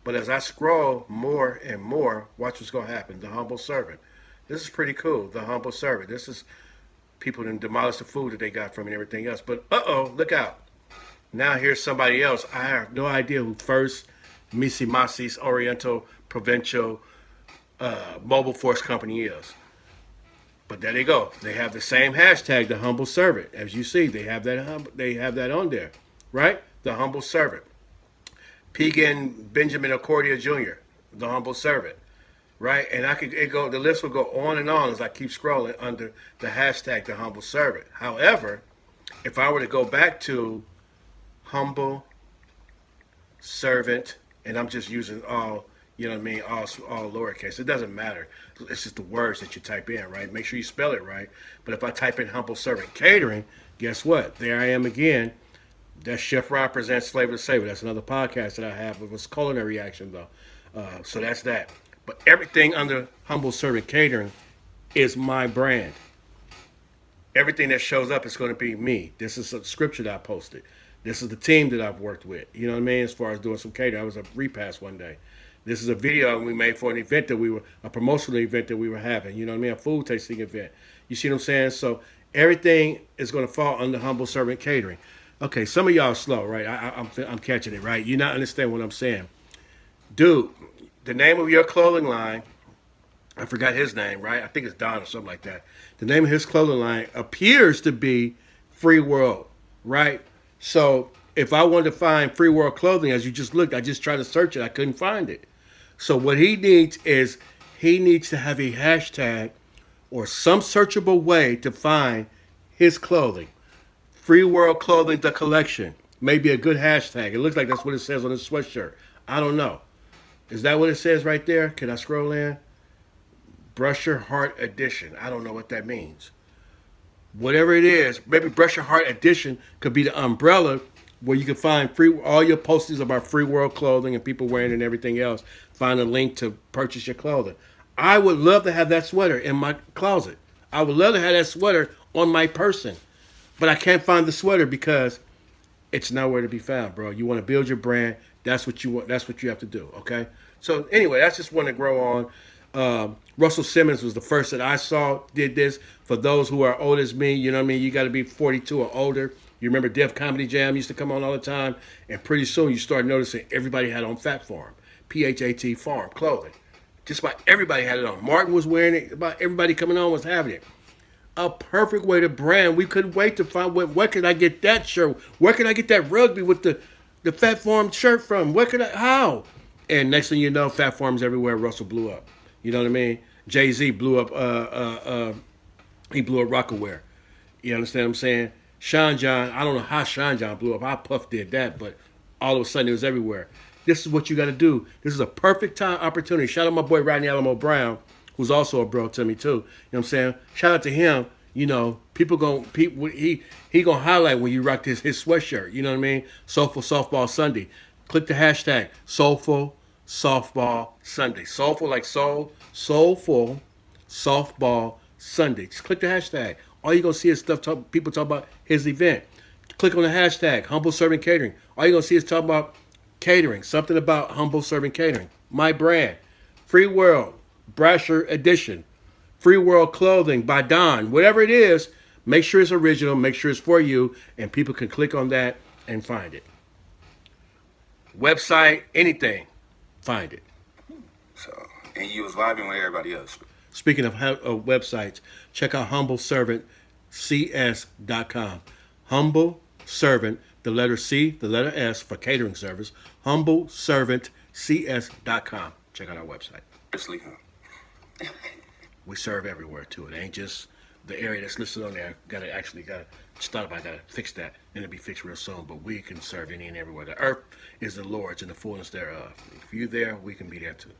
But as I scroll more and more, watch what's gonna happen. The Humble Servant. This is pretty cool. The Humble Servant. This is people that demolish the food that they got from me and everything else. But look out. Now here's somebody else. I have no idea who first Misi Masi's Oriental Provincial Mobile Force Company is. But there they go. They have the same hashtag, the Humble Servant. As you see, they have that on there, right? The Humble Servant. Pegan Benjamin Accordia Jr., the Humble Servant, right? And the list will go on and on as I keep scrolling under the hashtag, the Humble Servant. However, if I were to go back to Humble Servant, and I'm just using all, you know what I mean, all lowercase. It doesn't matter. It's just the words that you type in, right? Make sure you spell it right. But if I type in Humble Servant Catering, guess what? There I am again. That's Chef Ron Presents Flavor to Savor. That's another podcast that I have. It was culinary action, though. So that's that. But everything under Humble Servant Catering is my brand. Everything that shows up is going to be me. This is a scripture that I posted. This is the team that I've worked with. You know what I mean? As far as doing some catering. I was a repast one day. This is a video we made for an event a promotional event that we were having. You know what I mean? A food tasting event. You see what I'm saying? So everything is going to fall under Humble Servant Catering. Okay, some of y'all slow, right? I'm catching it, right? You not understand what I'm saying. Dude, the name of your clothing line, I forgot his name, right? I think it's Don or something like that. The name of his clothing line appears to be Free World, right? So if I wanted to find Free World Clothing, as you just looked, I just tried to search it. I couldn't find it. So what he needs is he needs to have a hashtag or some searchable way to find his clothing. Free World Clothing, the collection. Maybe a good hashtag. It looks like that's what it says on his sweatshirt. I don't know. Is that what it says right there? Can I scroll in? Brush Your Heart Edition. I don't know what that means. Whatever it is, maybe Brush Your Heart Edition could be the umbrella where you can find all your postings about Free World Clothing and people wearing it and everything else. Find a link to purchase your clothing. I would love to have that sweater in my closet. I would love to have that sweater on my person. But I can't find the sweater because it's nowhere to be found, bro. You want to build your brand. That's what you want. That's what you have to do, okay? So anyway, that's just one to grow on. Russell Simmons was the first that I saw did this. For those who are old as me, you know what I mean? You got to be 42 or older. You remember Def Comedy Jam used to come on all the time. And pretty soon you start noticing everybody had on Fat Farm, P-H-A-T Farm clothing. Just about everybody had it on. Martin was wearing it. About everybody coming on was having it. A perfect way to brand. We couldn't wait to find where could I get that shirt? Where could I get that rugby with the Fat Farm shirt from? How? And next thing you know, Fat Farm's everywhere. Russell blew up. You know what I mean? Jay-Z blew up He blew up Rockaware. You understand what I'm saying? Sean John, I don't know how Sean John blew up. How Puff did that, but all of a sudden it was everywhere. This is what you got to do. This is a perfect time opportunity. Shout out my boy Rodney Alamo Brown, who's also a bro to me too. You know what I'm saying? Shout out to him. You know, he gonna highlight when you rock his sweatshirt. You know what I mean? Soulful Softball Sunday. Click the hashtag Soulful Softball Sunday. Soulful like soul. Soulful Softball Sunday. Just click the hashtag. All you're going to see is people talk about his event. Click on the hashtag Humble Serving Catering. All you're going to see is talk about catering. Something about Humble Serving Catering. My brand. Free World. Brasher Edition. Free World Clothing by Don. Whatever it is, make sure it's original. Make sure it's for you. And people can click on that and find it. Website, anything. Find it. So, and you was vibing with everybody else. Speaking of websites, check out humbleservantcs.com. Humble Servant, the letter C, the letter S for catering service. Humbleservantcs.com. Check out our website. We serve everywhere too. It ain't just the area that's listed on there. Gotta fix that, and it'll be fixed real soon. But we can serve any and everywhere. The earth is the Lord's and the fullness thereof. If you're there, we can be there too.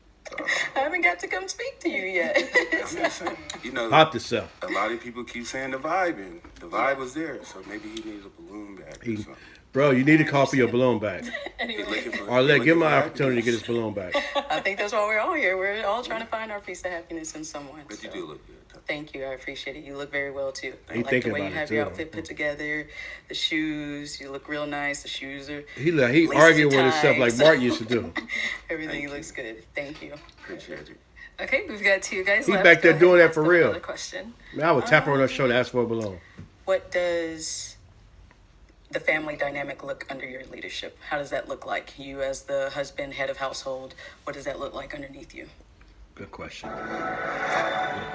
I haven't got to come speak to you yet. I'm just saying, you know, Pop yourself. A lot of people keep saying the vibe, and the vibe was there. So maybe he needs a balloon back. Or something. Bro, you need to call for your balloon back. Anyway. Arlette, give him an opportunity to get his balloon back. I think that's why we're all here. We're all trying to find our piece of happiness in someone. But you do look good. Thank you. I appreciate it. You look very well too. I He like thinking the way about you it, have too. your outfit put together. The shoes, you look real nice. The shoes are. He laces arguing with and himself like ties. Martin used to do. Everything looks good. Thank you. Appreciate you. Okay, we've got two guys He left. back there Go doing ahead and that for ask them real. another question. Man, I would tap her on her shoulder, ask for a balloon. What does the family dynamic look under your leadership? How does that look like? You as the husband, head of household, what does that look like underneath you? Good question.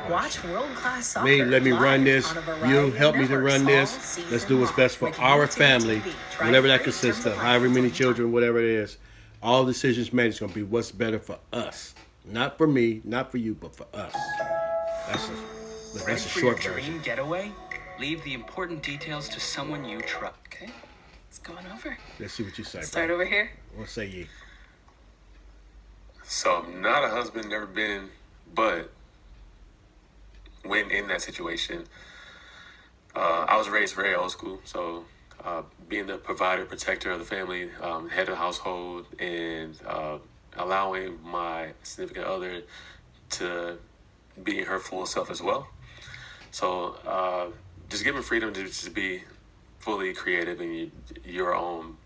Watch world-class soccer. Let me run live this. on a variety You of help me to networks run all this. season Let's do what's long. best for With our YouTube family, TV, try whatever that free consists from of, the however many platform. children, whatever it is. All decisions made is going to be what's better for us. Not for me, not for you, but for us. That's Ready a for your short version. dream getaway? Leave the important details to someone you trust. Okay, let's go on over. Let's see what you say. Start bro. over here. What say ye? So I'm not a husband, never been, but when in that situation, I was raised very old school. So being the provider, protector of the family, head of the household, and allowing my significant other to be her full self as well. So just giving freedom to just be fully creative in your own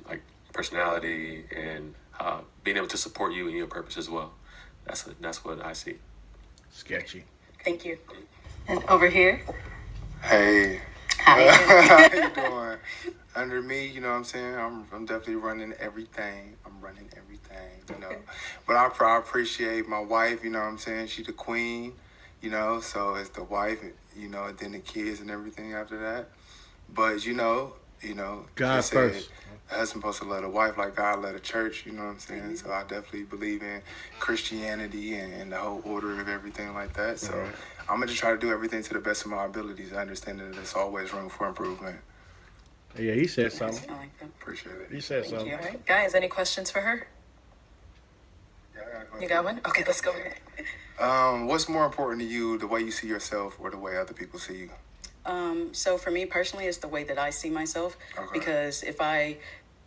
like personality and being able to support you in your purpose as well. That's what I see. Sketchy. Thank you. And over here. Hey. Hi. How you doing? Under me, you know what I'm saying? I'm definitely running everything. I'm running everything, you know. But I appreciate my wife, you know what I'm saying? She the queen, you know, so it's the wife, you know, and then the kids and everything after that. But you know, God they said first. a husband supposed to love a wife like God led a church, you know what I'm saying? So I definitely believe in Christianity and the whole order of everything like that. So Right. I'm gonna just try to do everything to the best of my abilities. I understand that there's always room for improvement. Yeah, he said something. I like that. Appreciate it. He said Thank something. you. All right. Guys, any questions for her? You got one? Okay, let's go over here. What's more important to you, the way you see yourself or the way other people see you? So for me personally, it's the way that I see myself. Okay. Because if I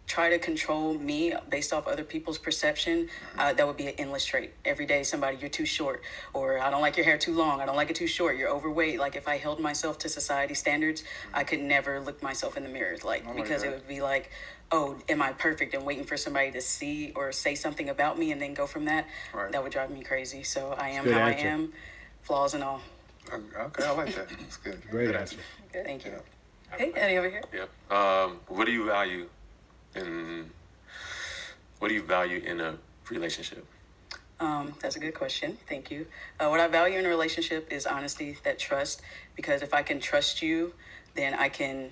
try to control me based off other people's perception, that would be an endless trait. Every day, somebody, you're too short, or I don't like your hair too long, I don't like it too short, you're overweight. Like if I held myself to society standards, I could never look myself in the mirror, because it would be like, oh, am I perfect? And waiting for somebody to see or say something about me and then go from that, Right. that would drive me crazy. So I am Good how answer. I am, flaws and all. Okay, I like that. That's good. Great Good answer. Good, thank you. Hey, Annie over here. Yep. What do you value in a relationship? That's a good question. Thank you. What I value in a relationship is honesty, that trust, because if I can trust you, then I can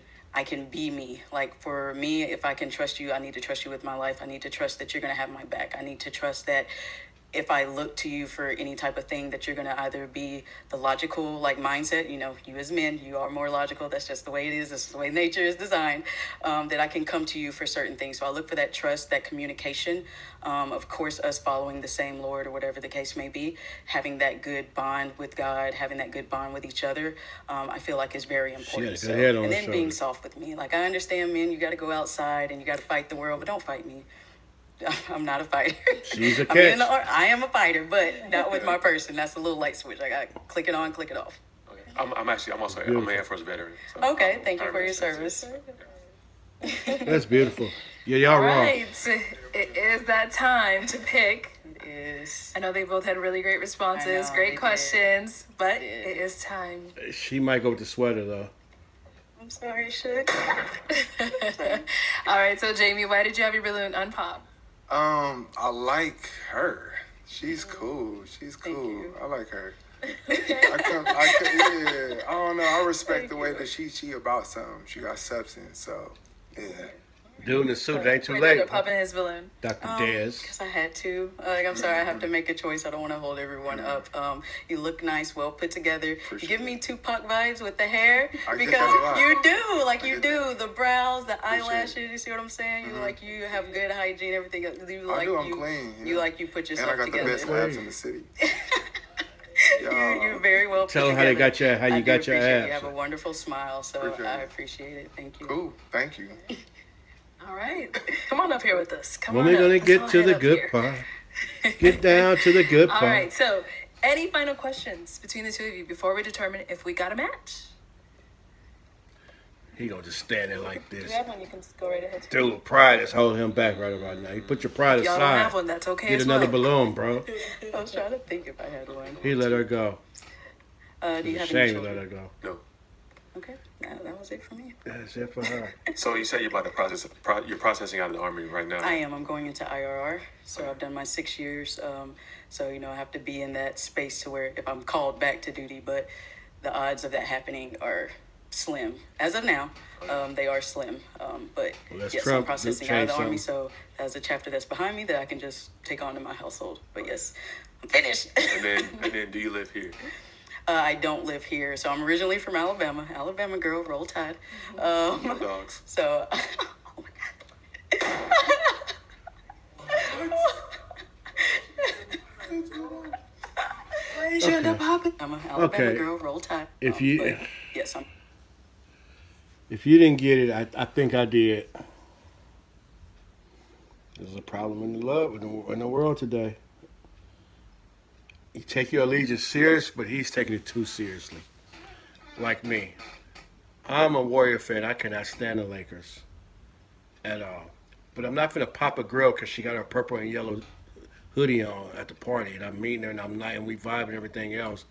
be me. Like for me, if I can trust you, I need to trust you with my life. I need to trust that you're going to have my back. I need to trust that if I look to you for any type of thing, that you're going to either be the logical like mindset, you know, you as men, you are more logical. That's just the way it is. That's the way nature is designed. That I can come to you for certain things. So I look for that trust, that communication. Of course, us following the same Lord or whatever the case may be, having that good bond with God, having that good bond with each other, I feel like is very important. She had a good head on and her then being shoulders. soft with me. Like, I understand, men, you got to go outside and you got to fight the world, but don't fight me. I'm not a fighter. She's a I mean, catch. I am a fighter, but not with my person. That's a little light switch. I got to click it on, click it off. Okay. I'm an Air Force veteran. So Okay, thank you for your service. That's beautiful. Yeah, y'all All wrong. right, it is that time to pick. It is. I know they both had really great responses, I know, they great did. questions, but They did. it is time. She might go with the sweater though. I'm sorry, Shook. All right, so Jamie, why did you have your balloon unpop? I like her. She's cool. She's cool. I like her. I don't know. I respect the way that she about something. She got substance. So, yeah. Dude in the suit, it ain't too Why late. did it pop in his balloon? Dr. Dez. Because I had to. Like, I'm sorry, I have to make a choice. I don't want to hold everyone up. You look nice, well put together. You give me Tupac vibes with the hair. I get Because that a lot. you do. Like, I you get do. The brows, the Appreciate eyelashes. You see what I'm saying? You like, you have good hygiene, everything. You I like, do. I'm you, clean. you like, you put And yourself I got together. the best abs in the city. You're very well put Tell them together. how they got your I do your appreciate abs. You have a wonderful smile, so Appreciate I it. appreciate it. Thank you. Cool. Thank you. All right, come on up here with us. Come When on we up. gonna Let's get all to head the up good here. part? Get down to the good All part. right, so any final questions between the two of you before we determine if we got a match? He gonna just stand there like Do this. you have one? You can just go right ahead. Dude, pride is holding him back right about now. You put your pride If y'all aside. don't have one, that's okay Get as another well. balloon, bro. I was trying to think if I had one. He let her go. Do you It's a have any shame to children? let her go. no. Okay, that was it for me. That's it for her. So you said you're about to you're processing out of the Army right now. I am. I'm going into IRR, so I've done my 6 years. So I have to be in that space to where if I'm called back to duty, but the odds of that happening are slim as of now. They are slim. But Well, that's yes, Trump. I'm processing Do out of the change Army, something. so that's a chapter that's behind me that I can just take on to my household. But yes, I'm finished. And then do you live here? I don't live here, so I'm originally from Alabama. Alabama girl, roll tide. No dogs. So, oh my Why did you end up popping? God, I'm an Alabama Okay. girl, roll tide. If you but yes, I'm. if you didn't get it, I think I did. There's a problem in the love in the world today. You take your allegiance serious, but he's taking it too seriously. Like me. I'm a Warrior fan. I cannot stand the Lakers at all. But I'm not going to pop a girl because she got her purple and yellow hoodie on at the party. And I'm meeting her and I'm not, and we vibe and everything else.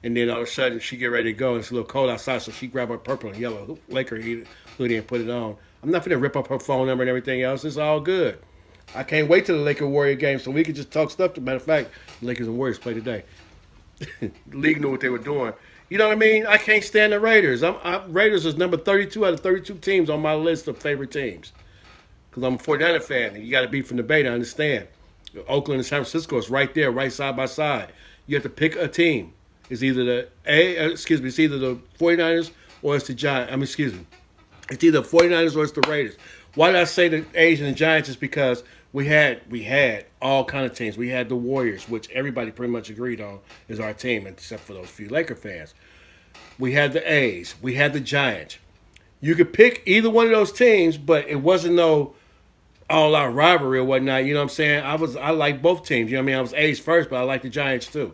And then all of a sudden she get ready to go and it's a little cold outside, so she grab her purple and yellow Laker hoodie and put it on. I'm not going to rip up her phone number and everything else. It's all good. I can't wait till the Laker Warrior game so we can just talk stuff. As a matter of fact, Lakers and Warriors play today. The league knew what they were doing. You know what I mean? I can't stand the Raiders. Raiders is number 32 out of 32 teams on my list of favorite teams. Because I'm a 49er fan, and you got to be from the Bay to understand. Oakland and San Francisco is right there, right side by side. You have to pick a team. It's either it's either the 49ers or it's the Giants. It's either the 49ers or it's the Raiders. Why did I say the A's and the Giants? Is because we had all kind of teams. We had the Warriors, which everybody pretty much agreed on is our team, except for those few Laker fans. We had the A's. We had the Giants. You could pick either one of those teams, but it wasn't no all-out rivalry or whatnot. You know what I'm saying? I like both teams. You know what I mean? I was A's first, but I like the Giants too.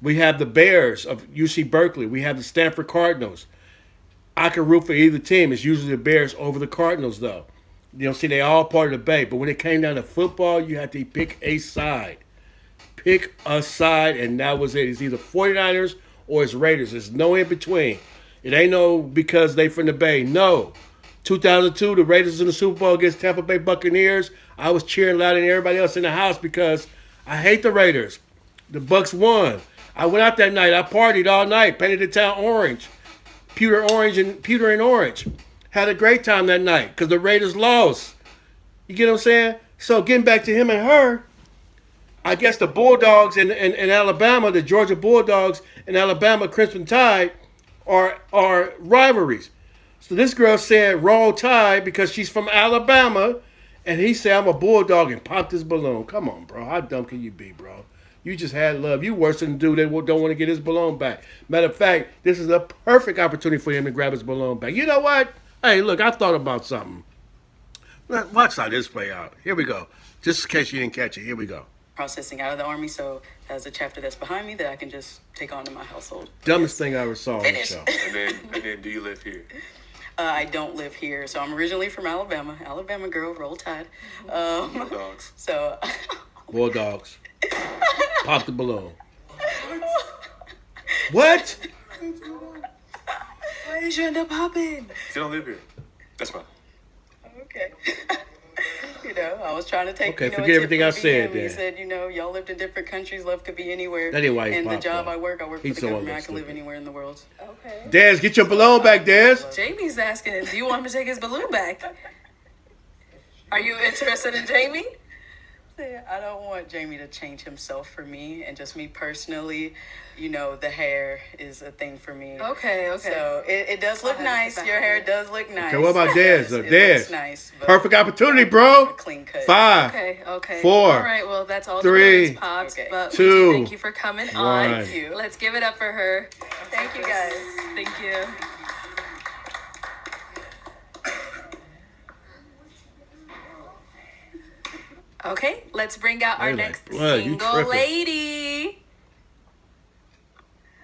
We have the Bears of UC Berkeley. We have the Stanford Cardinals. I can root for either team. It's usually the Bears over the Cardinals, though. You know, see, they all part of the Bay. But when it came down to football, you had to pick a side. Pick a side, and that was it. It's either 49ers or it's Raiders. There's no in between. It ain't no because they from the Bay. No. 2002, the Raiders in the Super Bowl against Tampa Bay Buccaneers. I was cheering louder than everybody else in the house because I hate the Raiders. The Bucs won. I went out that night. I partied all night, painted the town orange. Pewter and orange. Had a great time that night because the Raiders lost. You get what I'm saying? So getting back to him and her, I guess the Bulldogs in Alabama, the Georgia Bulldogs and Alabama Crimson Tide are rivalries. So this girl said Roll Tide because she's from Alabama, and he said I'm a Bulldog and popped his balloon. Come on, bro. How dumb can you be, bro? You just had love. You worse than the dude that don't want to get his balloon back. Matter of fact, this is a perfect opportunity for him to grab his balloon back. You know what? Hey, look, I thought about something. Watch how this play out. Here we go. Just in case you didn't catch it, here we go. Processing out of the Army, so that's a chapter that's behind me that I can just take on to my household. Dumbest thing I ever saw on the show. And then do you live here? I don't live here, so I'm originally from Alabama. Alabama girl, Roll Tide. Bulldogs. So Bulldogs. Pop the balloon. What? Why did you end up popping? You don't live here. That's fine. okay. You know, I was trying to take. Okay, you know, forget a tip everything from I said BM. then. He said, you know, y'all lived in different countries. Love could be anywhere. That ain't why he And the popped, job though. I work He's for the so government. I can live stupid. anywhere in the world. Okay. Daz, get your balloon back, Daz. Jamie's asking, do you want him to take his balloon back? Are you interested in Jamie? I don't want Jamie to change himself for me, and just me personally. You know, the hair is a thing for me. Okay. So it does look I'll have to nice. get back Your on hair it. does look nice. Okay, what about Daz? Yes, though? it Daz. looks nice. But Perfect opportunity, bro. Clean cut. 5, Okay. 4, All right, well, that's all 3, the balloons popped. Okay. But we 2, do thank you for coming 1. on. Thank you. Let's give it up for her. Thank you, guys. Thank you. Okay, let's bring out our They like, next "What, you single tripping." lady.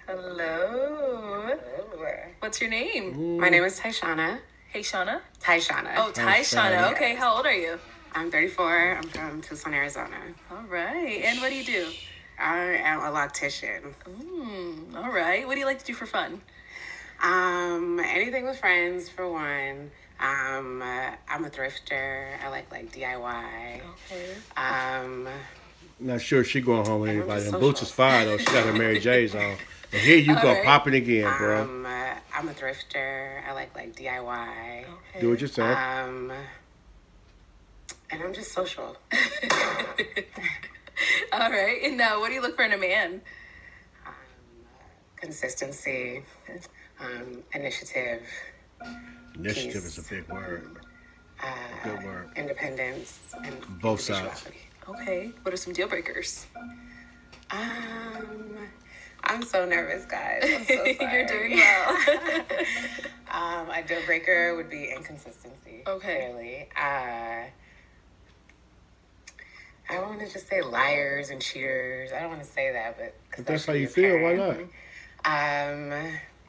Hello. What's your name? My name is Tyshaunna. Hey, Shauna. Tyshaunna. Oh, Tyshaunna. Okay, how old are you? I'm 34. I'm from Tucson, Arizona. All right. And what do you do? I am a loctician. All right. What do you like to do for fun? Anything with friends for one. I'm a thrifter. I like DIY. Okay. Not sure she going home with anybody. just Them boots social. is fire though. She got her Mary J's on. And here you go Alright. popping again, bro. I'm a thrifter. I like DIY. Do it yourself. And I'm just social. All right. And now, what do you look for in a man? Consistency. Initiative. Initiative is a big word. Good word. Independence. And Both sides. individuality. Okay. What are some deal breakers? I'm so nervous, guys. I'm so sorry. You're doing well. A deal breaker would be inconsistency. Okay. Clearly. I don't want to just say liars and cheaters. I don't want to say that, but If that's how you feel, why not?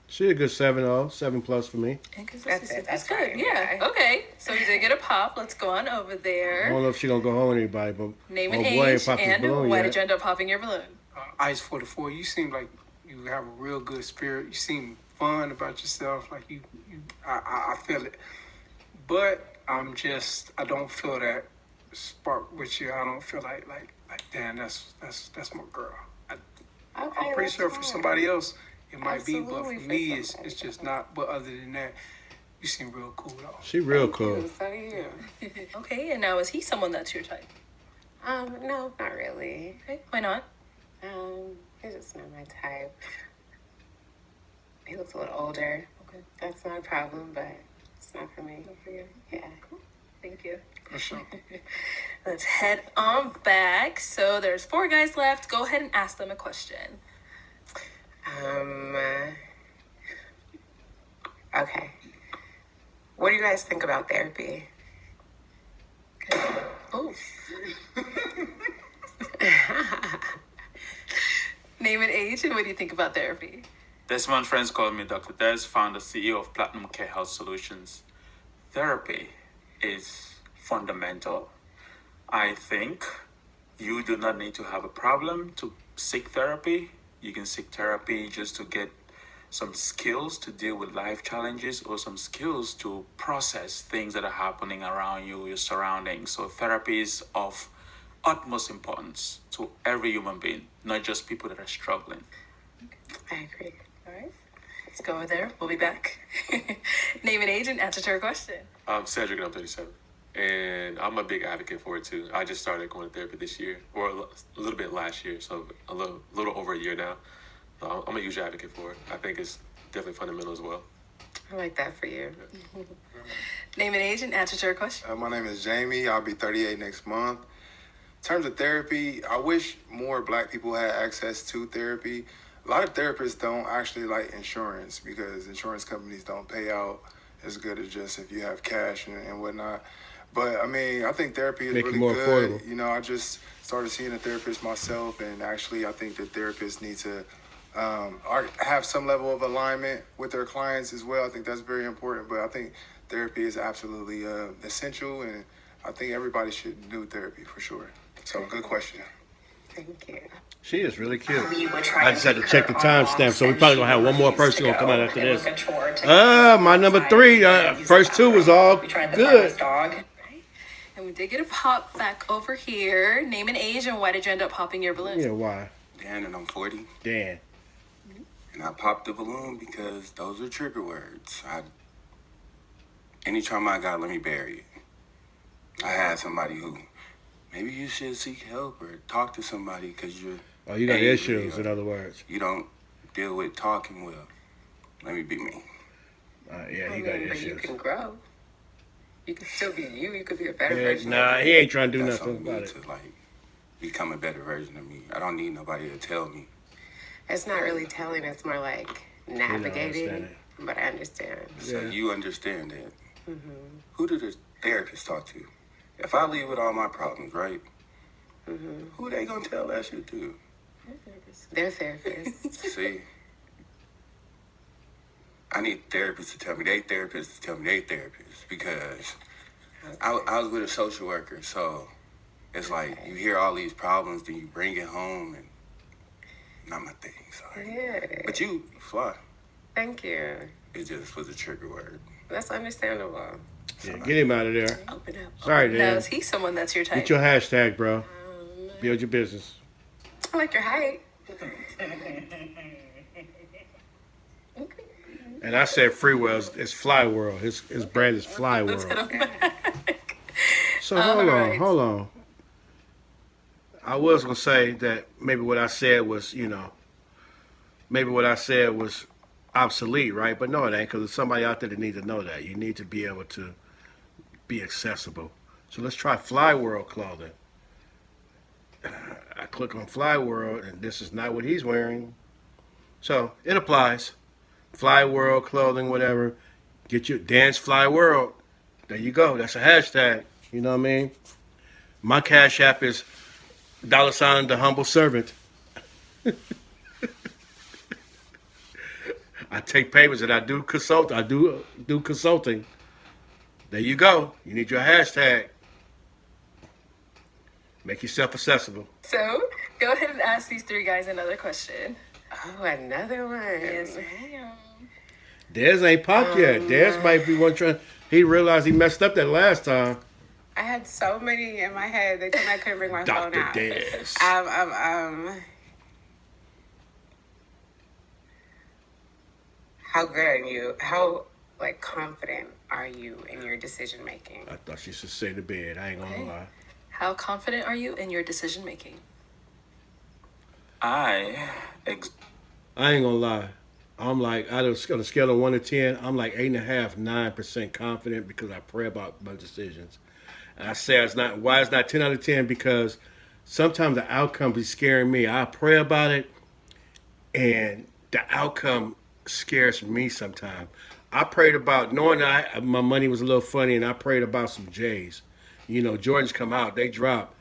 She a good 7-0, 7+ for me. Inconsistency. That's That's good. fine, Yeah. yeah. Okay. So you did get a pop. Let's go on over I there. don't know if she gonna go home with anybody, but Name oh and boy, ain't age, popped his and balloon why yet. did you end up popping your balloon? Ice 44. You seem like you have a real good spirit. You seem fun about yourself. Like I feel it. But I don't feel that spark with you. I don't feel like damn, that's my girl. I'm pretty sure for somebody else it might be, but for Absolutely, me for it's somebody. just not. But other than that, you seem real cool though. She real cool. So do you. Okay. And now, is he someone that's your type? No, not really. Okay. Why not? He's just not my type. He looks a little older. Okay. That's not a problem, but it's not for me. Not for you. Yeah. Thank you. For sure. Let's head on back. So there's 4 guys left. Go ahead and ask them a question. Okay. What do you guys think about therapy? Oh. Name and age, and what do you think about therapy? Desmond friends call me Dr. Des, founder CEO of Platinum Care Health Solutions. Therapy is fundamental. I think you do not need to have a problem to seek therapy. You can seek therapy just to get some skills to deal with life challenges or some skills to process things that are happening around you, your surroundings. So therapy is of utmost importance to every human being, not just people that are struggling. I agree. All right. Let's go over there. We'll be back. Name and age and answer to her question. Cedric, and I'm 37. and I'm a big advocate for it too. I just started going to therapy this year, or a little bit last year, so a little over a year now. So I'm a huge advocate for it. I think it's definitely fundamental as well. I like that for you. Name and age and answer to your question. My name is Jamie. I'll be 38 next month. In terms of therapy, I wish more Black people had access to therapy. A lot of therapists don't actually like insurance because insurance companies don't pay out as good as just if you have cash and whatnot. But I mean, I think therapy is Make it really more good. affordable. You know, I just started seeing a therapist myself, and actually, I think that therapists need to have some level of alignment with their clients as well. I think that's very important. But I think therapy is absolutely essential, and I think everybody should do therapy for sure. So, good question. Thank you. She is really cute. I just had to check the timestamp, so we probably gonna have one more person gonna come out after this. My number 3, first 2 was all good. And we did get a pop back over here. Name and age and why did you end up popping your balloon? Yeah, why? Dan, and I'm 40. Dan. And I popped the balloon because those are trigger words. Any trauma I got, let me bury it. I had somebody who, maybe you should seek help or talk to somebody because you're. Oh, you got angry, issues, or in other words. You don't deal with talking well. Let me be me. Yeah, I he mean, got but you issues. can grow. You can still be you. You could be a better Yeah, version. nah, of he ain't trying to do That's nothing on me about it. to become a better version of me. I don't need nobody to tell me. It's not really telling. It's more like navigating. understand it. But I understand. So Yeah. you understand that. Mm-hmm. Who did the therapist talk to? If I leave with all my problems, right? Mm-hmm. Who they gonna tell that shit to? They're therapists. See, I need therapists to tell me they therapists to tell me they therapists because I was with a social worker, so it's like you hear all these problems, then you bring it home, and not my thing. Sorry, Yeah. but you fly. Thank you. It just was a trigger word. That's understandable. Yeah, get him out of there. Open up. Sorry, Now, Dan. is he someone that's your type? Get your hashtag, bro. Build your business. I like your height. And I said free world. It's Fly World. His brand is Fly World. So hold on. I was gonna say that maybe what I said was, obsolete, right? But no, it ain't, because there's somebody out there that needs to know that. You need to be able to be accessible. So let's try Fly World clothing. I click on Fly World, and this is not what he's wearing. So it applies. Fly World clothing, whatever. Get your Dance Fly World. There you go. That's a hashtag. You know what I mean? My Cash App is $ the humble servant. I take payments and I do consult. I do consulting. There you go. You need your hashtag. Make yourself accessible. So, go ahead and ask these 3 guys another question. Oh, another one. Yes, ma'am. Dez ain't popped yet. Dez might be one trying. He realized he messed up that last time. I had so many in my head that I couldn't bring my phone Dr. out. Dez. How good are you? How confident are you in your decision making? I thought she should say the bed. I ain't gonna lie. How confident are you in your decision making? I ain't gonna lie. I'm like, on a scale of 1 to 10, I'm like 8.5, 9% confident because I pray about my decisions. And I say it's not. Why it's not 10 out of 10? Because sometimes the outcome be scaring me. I pray about it, and the outcome scares me sometimes. I prayed about knowing that my money was a little funny, and I prayed about some J's. Jordans come out, they drop.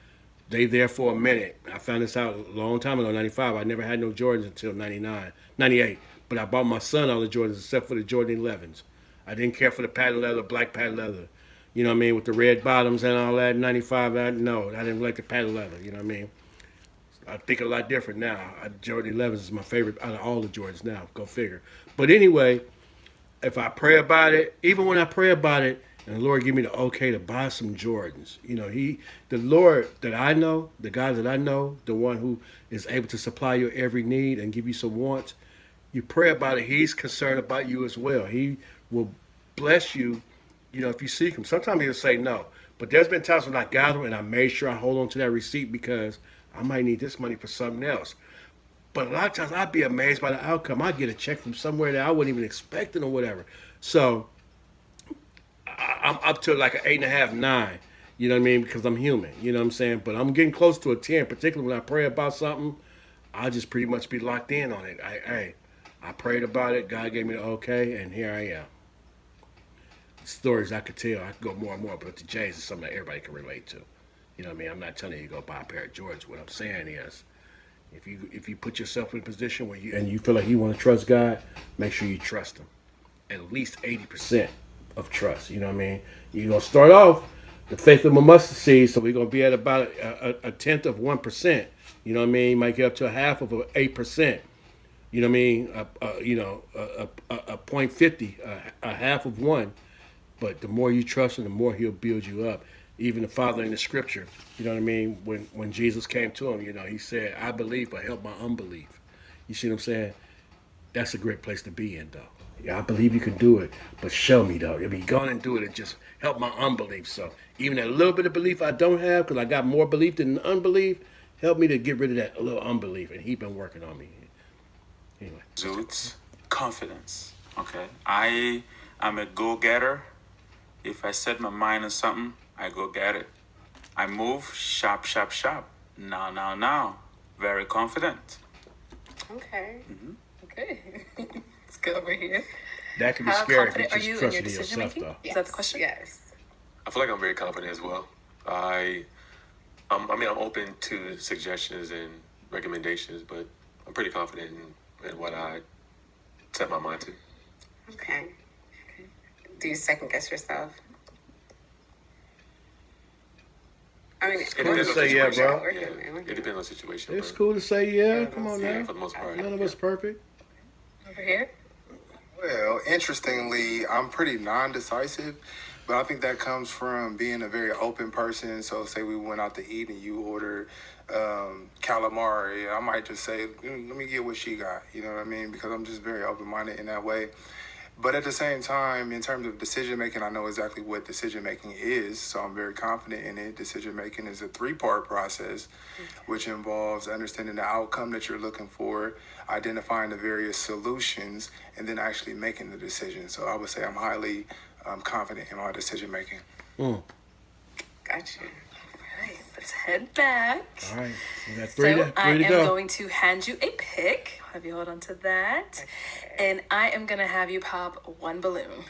They there for a minute. I found this out a long time ago, 95. I never had no Jordans until 98. But I bought my son all the Jordans except for the Jordan 11s. I didn't care for the patent leather, black patent leather. You know what I mean? With the red bottoms and all that, 95. I didn't like the patent leather. You know what I mean? I think a lot different now. Jordan 11s is my favorite out of all the Jordans now. Go figure. But anyway, if I pray about it, even when I pray about it, and the Lord give me the okay to buy some Jordans. The Lord that I know, the God that I know, the one who is able to supply your every need and give you some wants, you pray about it, he's concerned about you as well. He will bless you, if you seek him. Sometimes he'll say no. But there's been times when I got them and I made sure I hold on to that receipt because I might need this money for something else. But a lot of times I'd be amazed by the outcome. I'd get a check from somewhere that I wasn't even expecting or whatever. So I'm up to like an 8.5, 9. You know what I mean? Because I'm human. You know what I'm saying? But I'm getting close to a 10, particularly when I pray about something. I'll just pretty much be locked in on it. I prayed about it. God gave me the okay, and here I am. Stories I could tell. I could go more and more, but the J's is something that everybody can relate to. You know what I mean? I'm not telling you to go buy a pair of Jordans. What I'm saying is, if you put yourself in a position where you feel like you want to trust God, make sure you trust Him. At least 80% of trust. You know what I mean? You're gonna start off the faith of a mustard seed, so we're gonna be at about a tenth of 1%. You know what I mean? You might get up to a half of 8%. You know what I mean? A 0.50, a half of 1. But the more you trust Him, the more He'll build you up. Even the Father in the Scripture, you know what I mean? When Jesus came to him, He said, "I believe, but help my unbelief." You see what I'm saying? That's a great place to be in, though. Yeah, I believe you can do it, but show me, though. Go on and do it and just help my unbelief. So even that little bit of belief I don't have, because I got more belief than unbelief, help me to get rid of that little unbelief. And He's been working on me. Anyway. Zoots, confidence. Okay. I am a go-getter. If I set my mind on something, I go get it. I move sharp, sharp, sharp. Now. Very confident. Okay. Mm-hmm. Okay. Let's go over here. That can be How scary confident are if you you just in your trust in decision yourself, making? though. Is that the question? Yes. I feel like I'm very confident as well. I'm open to suggestions and recommendations, but I'm pretty confident in what I set my mind to. Okay. Do you second guess yourself? I mean, It depends on say yeah, situation. bro. Yeah, it depends on the situation. It's but cool to say yeah. Come on yeah, now. for the most part. None of us perfect. over here? Well, interestingly, I'm pretty non-decisive, but I think that comes from being a very open person. So say we went out to eat and you order calamari, I might just say, let me get what she got. You know what I mean? Because I'm just very open-minded in that way. But at the same time, in terms of decision making, I know exactly what decision making is, so I'm very confident in it. Decision making is a 3-part process, which involves understanding the outcome that you're looking for, identifying the various solutions, and then actually making the decision. So I would say I'm highly confident in my decision making. Gotcha. All right, let's head back. All right. We got So three to I am go. going to hand you a pick. I'll have you hold on to that. And I am going to have you pop one balloon.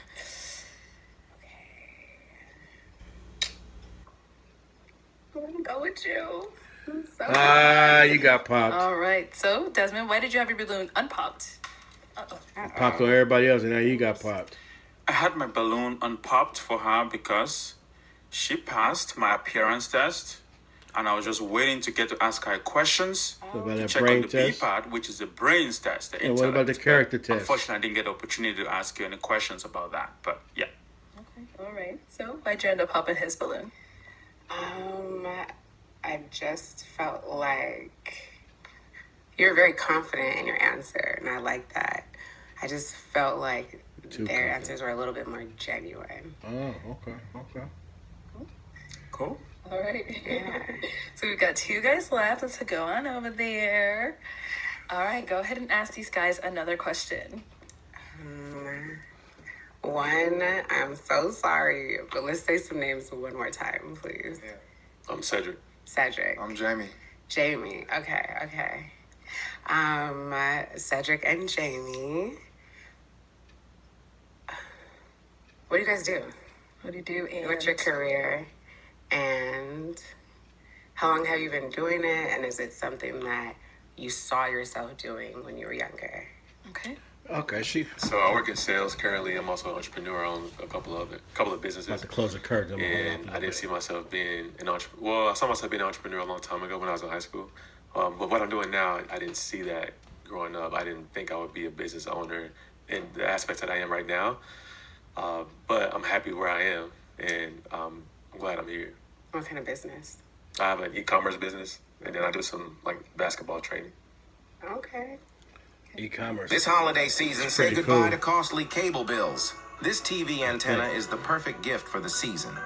I'm gonna go with you. You got popped. All right. So, Desmond, why did you have your balloon unpopped? Popped on everybody else, and now you got popped. I had my balloon unpopped for her because she passed my appearance test, and I was just waiting to get to ask her questions What about to that check brain on the B test? part, which is the brains test. The And what about the intellect. character test? Unfortunately, I didn't get the opportunity to ask you any questions about that. But yeah, Okay. All right. So, why'd you end up popping his balloon? I just felt like you're very confident in your answer, and I like that. I just felt like Too their confident. answers were a little bit more genuine. Oh, okay. cool. All right. So, we've got 2 guys left. Let's go on over there. All right. Go ahead and ask these guys another question. One, I'm so sorry, but let's say some names one more time, please. I'm Cedric. Cedric. I'm Jamie. Jamie. Okay. Cedric and Jamie. What do you guys do? What do you do? And What's your career? And how long have you been doing it? And is it something that you saw yourself doing when you were younger? Okay. Okay, So I work in sales currently. I'm also an entrepreneur on a couple of businesses. About to close the curtain. And I didn't see myself being an entrepreneur. Well, I saw myself being an entrepreneur a long time ago when I was in high school. But what I'm doing now, I didn't see that growing up. I didn't think I would be a business owner in the aspects that I am right now. But I'm happy where I am, and I'm glad I'm here. What kind of business? I have an e-commerce business, and then I do some basketball training. Okay. E-commerce. This holiday season, It's say pretty goodbye cool. to costly cable bills. This TV antenna is the perfect gift for the season.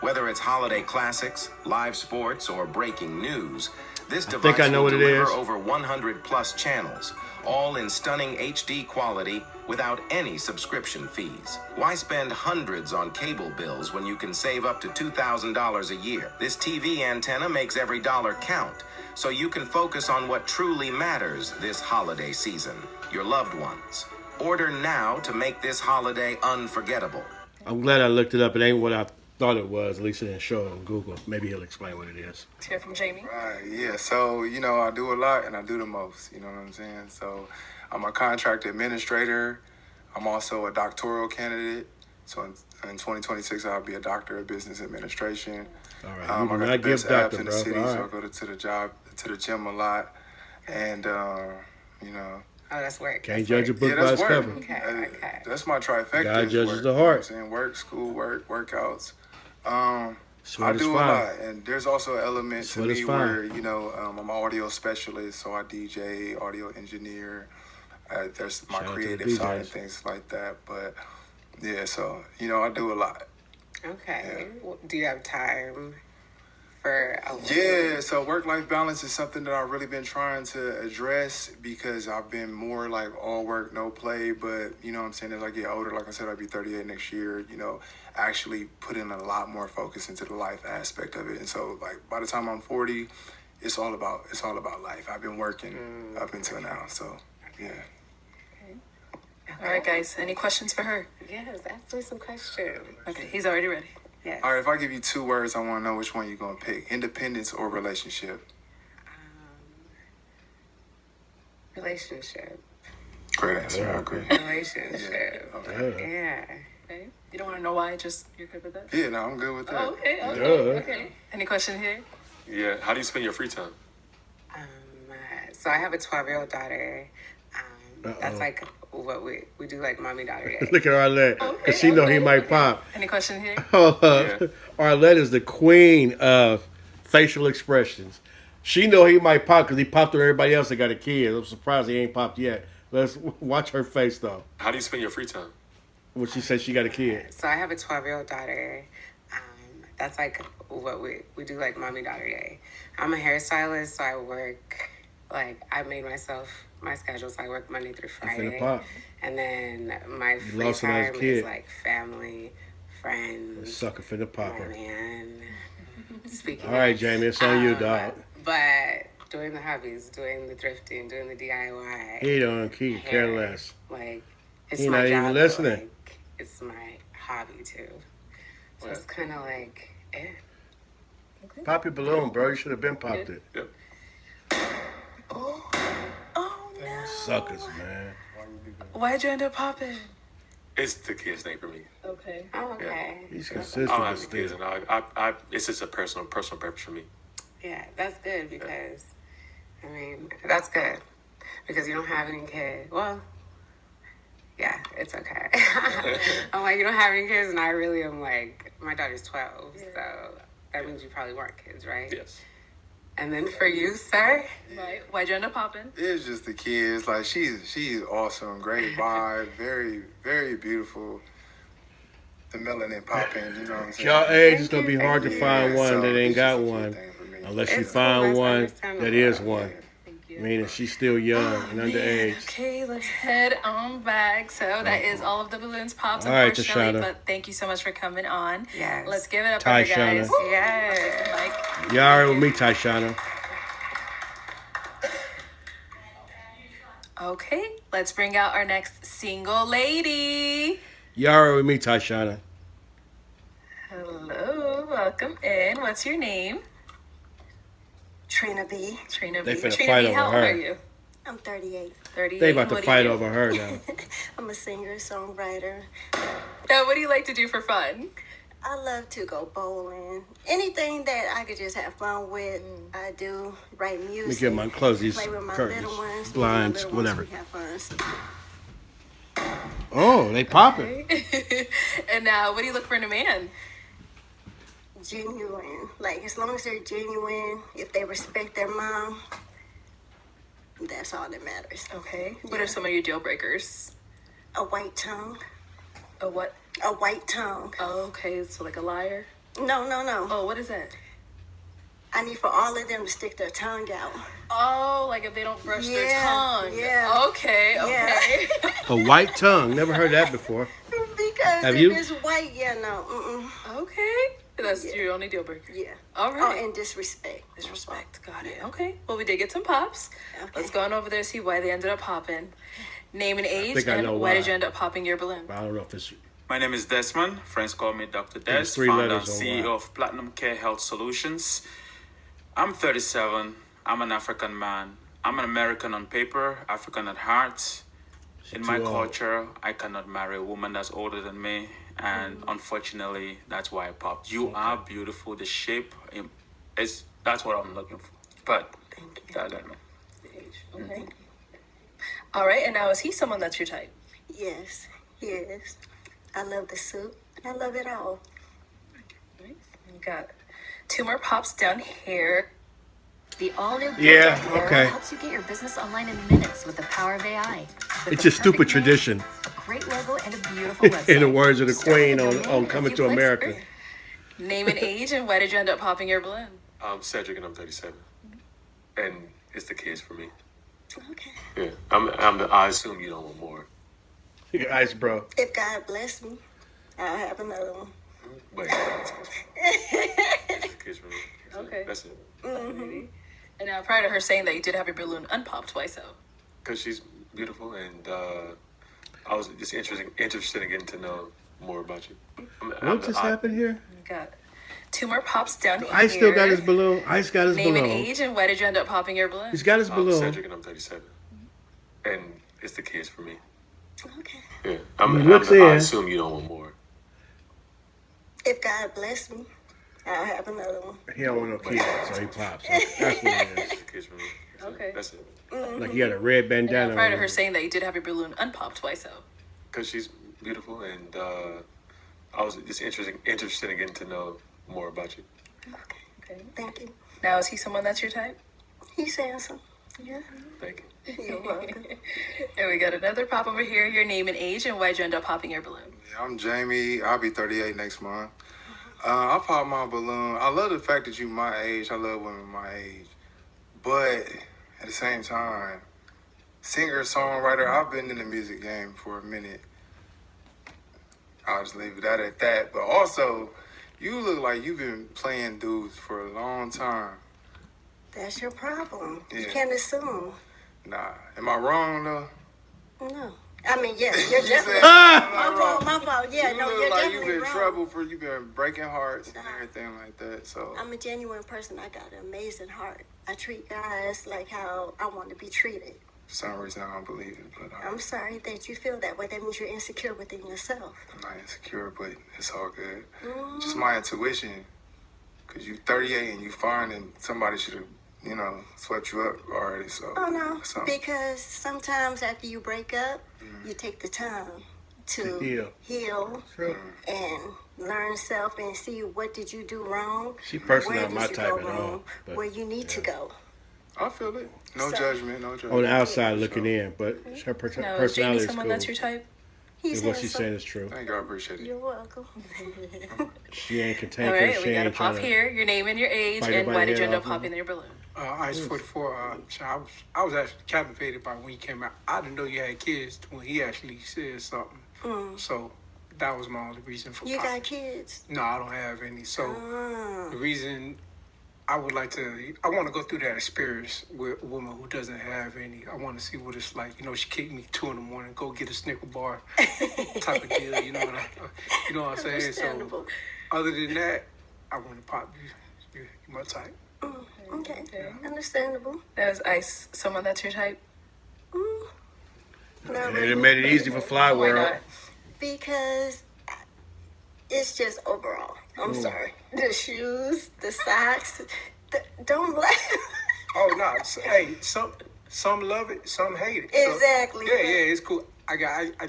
Whether it's holiday classics, live sports, or breaking news, this I device think I know will what it deliver is. over 100 plus channels, all in stunning HD quality without any subscription fees. Why spend hundreds on cable bills when you can save up to $2,000 a year? This TV antenna makes every dollar count, so you can focus on what truly matters this holiday season, your loved ones. Order now to make this holiday unforgettable. I'm glad I looked it up. It ain't what I thought it was. At least it didn't show it on Google. Maybe he'll explain what it is. Let's hear from Jamie. Right, yeah. So, I do a lot and I do the most. You know what I'm saying? So, I'm a contract administrator. I'm also a doctoral candidate. So, in 2026, I'll be a doctor of business administration. All right. I You do got not the best give doctor, abs in the bro. city, All so I right. go to the gym a lot. And, Oh, that's work. Can't judge a book by its work. cover. Okay. That's my trifecta. God is judges work, the you know what heart. I'm saying? Work, school, work, workouts. Sweat I is do a fine. lot, and there's also an element to Sweat is me fine. where I'm an audio specialist, so I DJ, audio engineer. There's my Shout out to the creative side DJs. and things like that. But yeah, so I do a lot. Okay. Well, do you have time for a Yeah, so work-life balance is something that I've really been trying to address because I've been more like all work, no play. But, what I'm saying, as I get older, like I said, I'll be 38 next year, actually putting a lot more focus into the life aspect of it. And so, like, by the time I'm 40, it's all about life. I've been working up until now, so, yeah. All right, guys. Any questions for her? Yes, ask me some questions. Okay, he's already ready. Yes. All right, if I give you 2 words, I want to know which one you're going to pick. Independence or relationship? Relationship. Great answer, I agree. Relationship. Yeah, okay. Yeah. Okay. You don't want to know why? Just you're good with that? Yeah, no, I'm good with that. Oh, okay. Okay. Duh. Okay. Any question here? Yeah. How do you spend your free time? So I have a 12-year-old daughter. That's Uh-oh. like what we do, like mommy daughter day. Look at Arlette. Because she know he might pop. Any question here? Hold up. Arlette is the queen of facial expressions. She know he might pop because he popped with everybody else that got a kid. I'm surprised he ain't popped yet. Let's watch her face, though. How do you spend your free time? When she said she got a kid. So I have a 12-year-old daughter. That's like what we do, like mommy daughter day. I'm a hairstylist, so I work, I made myself my schedule, so I work Monday through Friday. Pop. And then my free lost him as a time kid. is like family, friends, Sucker finna pop her. man. Speaking All right, Jamie, it's on you, dog. But doing the hobbies, doing the thrifting, doing the DIY. He don't keep care hair, less. It's He my not job, even but, listening. it's my hobby too. So it's kind of Pop your balloon, bro. You should have been popped it. Yep. Oh no. Suckers, man. Why'd you end up popping? It's the kids thing for me. Okay. Oh, okay. He's I consistent, don't but have any kids, still. and I it's just a personal preference for me. Yeah, that's good because, that's good because you don't have any kids. Well, yeah, it's okay. I'm like, you don't have any kids, and I really am like, my daughter's 12, so that means you probably weren't kids, right? Yes. And then for you, sir? Right. Why'd you end up popping? It's just the kids. Like, she's awesome. Great vibe. Very, very beautiful. The melanin popping, you know what I'm saying? Y'all age, it's going to be hard to find one so that ain't it's got just a one. cute thing for me. Unless you It's find cool, one that's that understandable. is one. Meaning she's still young and underage. Okay, let's head on back. So that is all of the balloons popped, All right, unfortunately. Tyshaunna. But thank you so much for coming on. Yes. Let's give it up, other Tyshaunna. guys. Yes. Y'all already with me, Tyshaunna. Okay, let's bring out our next single lady. Y'all already with me, Tyshaunna. Hello, welcome in. What's your name? Trina B. Trina They B. finna Trina fight B, over how old her. are you? I'm 38. 38. They about to What do fight you do? over her now. I'm a singer, songwriter. What do you like to do for fun? I love to go bowling. Anything that I could just have fun with, I do. Write music. Let me get my close these play with my curtains, little ones. blinds, Me and my little whatever. ones, we have fun. Oh, they popping. And what do you look for in a man? Genuine. Like, as long as they're genuine, if they respect their mom, that's all that matters. Okay. What are some of your deal breakers? A white tongue. A what? A white tongue. Oh, okay. So like a liar? No. Oh, what is that? I need for all of them to stick their tongue out. Oh, like if they don't brush their Yeah, tongue. yeah. Okay. A white tongue. Never heard that before. Because Have if you? it's white, no. Okay. That's your only deal breaker. Yeah. All right. Oh, and disrespect. Disrespect. Got it. Okay. Well, we did get some pops. Let's go on over there, see why they ended up popping. Name and age, think I and know why why. did you end up popping your balloon? I don't know if it's. My name is Desmond. Friends call me Dr. Des, There's 3 founder and letters on CEO why. of Platinum Care Health Solutions. I'm 37. I'm an African man. I'm an American on paper, African at heart. In my too old. culture, I cannot marry a woman that's older than me, and unfortunately, that's why I popped. You are beautiful. The shape that's what I'm looking for. But I don't know. Okay. All right. And now, is he someone that's your type? Yes. I love the suit. I love it all. You got 2 more pops down here. The all-new Yeah, Built okay. helps you get your business online in minutes with the power of AI. With It's the a stupid perfect name, tradition. a great logo, and a beautiful website. In the words of the Start with Queen a on domain in a Coming few to clicks. America. Name and age, and why did you end up popping your balloon? I'm Cedric and I'm 37. And it's the kids for me. Okay. Yeah. I assume you don't want more. Your ice, bro. If God bless me, I'll have another one. But it's the kids for me. Okay. That's it. Mm-hmm. And now, prior to her saying that you did have your balloon unpopped, why so? Because she's beautiful and I was just interested in getting to know more about you. What just happened here? You got 2 more pops down here. Ice still got his balloon. Ice got his Name and balloon. age, and why did you end up popping your balloon? He's got his I'm balloon. Cedric and I'm 37. And it's the kids for me. Okay. Yeah. I assume you don't want more. If God bless me, I'll have another one. He don't want no kids, so he pops. That's what it is. Kids for me. Okay. That's it. Like he got a red And bandana now, prior to on. her saying that you did have your balloon unpopped, why so? Because she's beautiful and I was just interested in getting to know more about you. Okay. Thank you. Now, is he someone that's your type? He's handsome. Yeah. Thank you. You're welcome. And we got another pop over here. Your name and age, and why'd you end up popping your balloon? I'm Jamie. I'll be 38 next month. I pop my balloon. I love the fact that you my age. I love women my age. But at the same time, singer, songwriter, I've been in the music game for a minute. I'll just leave that at that. But also, you look like you've been playing dudes for a long time. That's your problem. You Yeah. can't assume. Nah. Am I wrong, though? No. I mean, yes, you're definitely my fault. Yeah, you no, look you're like definitely you've been in wrong. trouble for you've been breaking hearts and everything like that. So I'm a genuine person. I got an amazing heart. I treat guys like how I want to be treated. for some reason I don't believe it, but I'm sorry that you feel that way. That means you're insecure within yourself. I'm not insecure, but it's all good. Mm. Just my intuition. Cause you 38 and you fine and somebody should have, swept you up already. So Oh no, so- because sometimes after you break up, you take the time to heal and learn self and see what did you do wrong. She personally where not my did you type go at all, wrong, but, where you need to go. I feel it. No So- judgment, no judgment. On the outside looking in, but her Now, is Jamie personality is someone cool. that's your type? He's If what she's handsome. saying is true. Thank you, I appreciate it. You're welcome. She ain't All cantankerous. right, She we got a ain't pop trying to here. Your name and your age, bite and why nobody's did you head end up off. popping your balloon? Ice 44. I was actually captivated by when he came out. I didn't know you had kids when he actually said something. Mm. So that was my only reason for You popping. got kids? No, I don't have any. So Ah. the reason I would like to, I want to go through that experience with a woman who doesn't have any. I want to see what it's like. She kicked me 2 a.m, go get a Snicker bar type of deal. You know what I'm saying? So Understandable. other than that, I want to pop you. You're my type. Mm, okay. Understandable. That was Ice. Someone that's your type? Mm. Not They really. done made it easy for Fly Why World. not? Because it's just overall. I'm sorry. The shoes, the socks. Don't laugh. Oh no! Hey, some love it, some hate it. So, Exactly. yeah, it's cool. I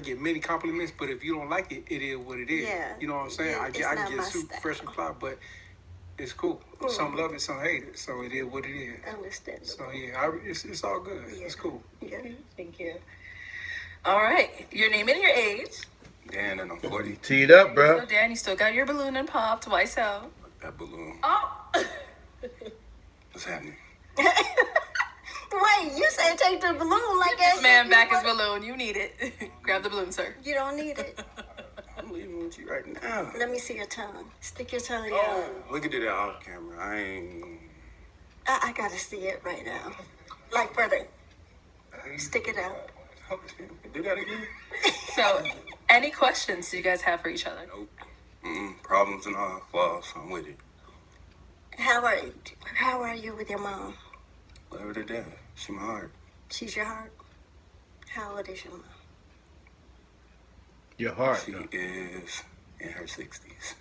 get many compliments, but if you don't like it, it is what it is. Yeah. You know what I'm saying? Yeah, I it's can not get my super style. fresh and fly, but it's cool. Mm. Some love it, some hate it. So it is what it is. Understandable. So yeah, it's all good. Yeah. It's cool. Yeah. Thank you. All right. Your name and your age, Dan, and I'm 40. Teed up, bro. So Dan, you still got your balloon and popped. Why so? That balloon. Oh. What's happening? Wait, you said take the balloon like that. This man back his balloon. You need it. Grab the balloon, sir. You don't need it. I'm leaving with you right now. Let me see your tongue. Stick your tongue Oh, out. we can do that off camera. I ain't. I gotta see it right now. Like, brother, stick it out. Do that again? So, any questions you guys have for each other? Nope. Problems and all flaws. I'm with it. How are you with your mom? Whatever they did. She my heart. She's your heart. How old is your mom? Your heart. She is in her 60s.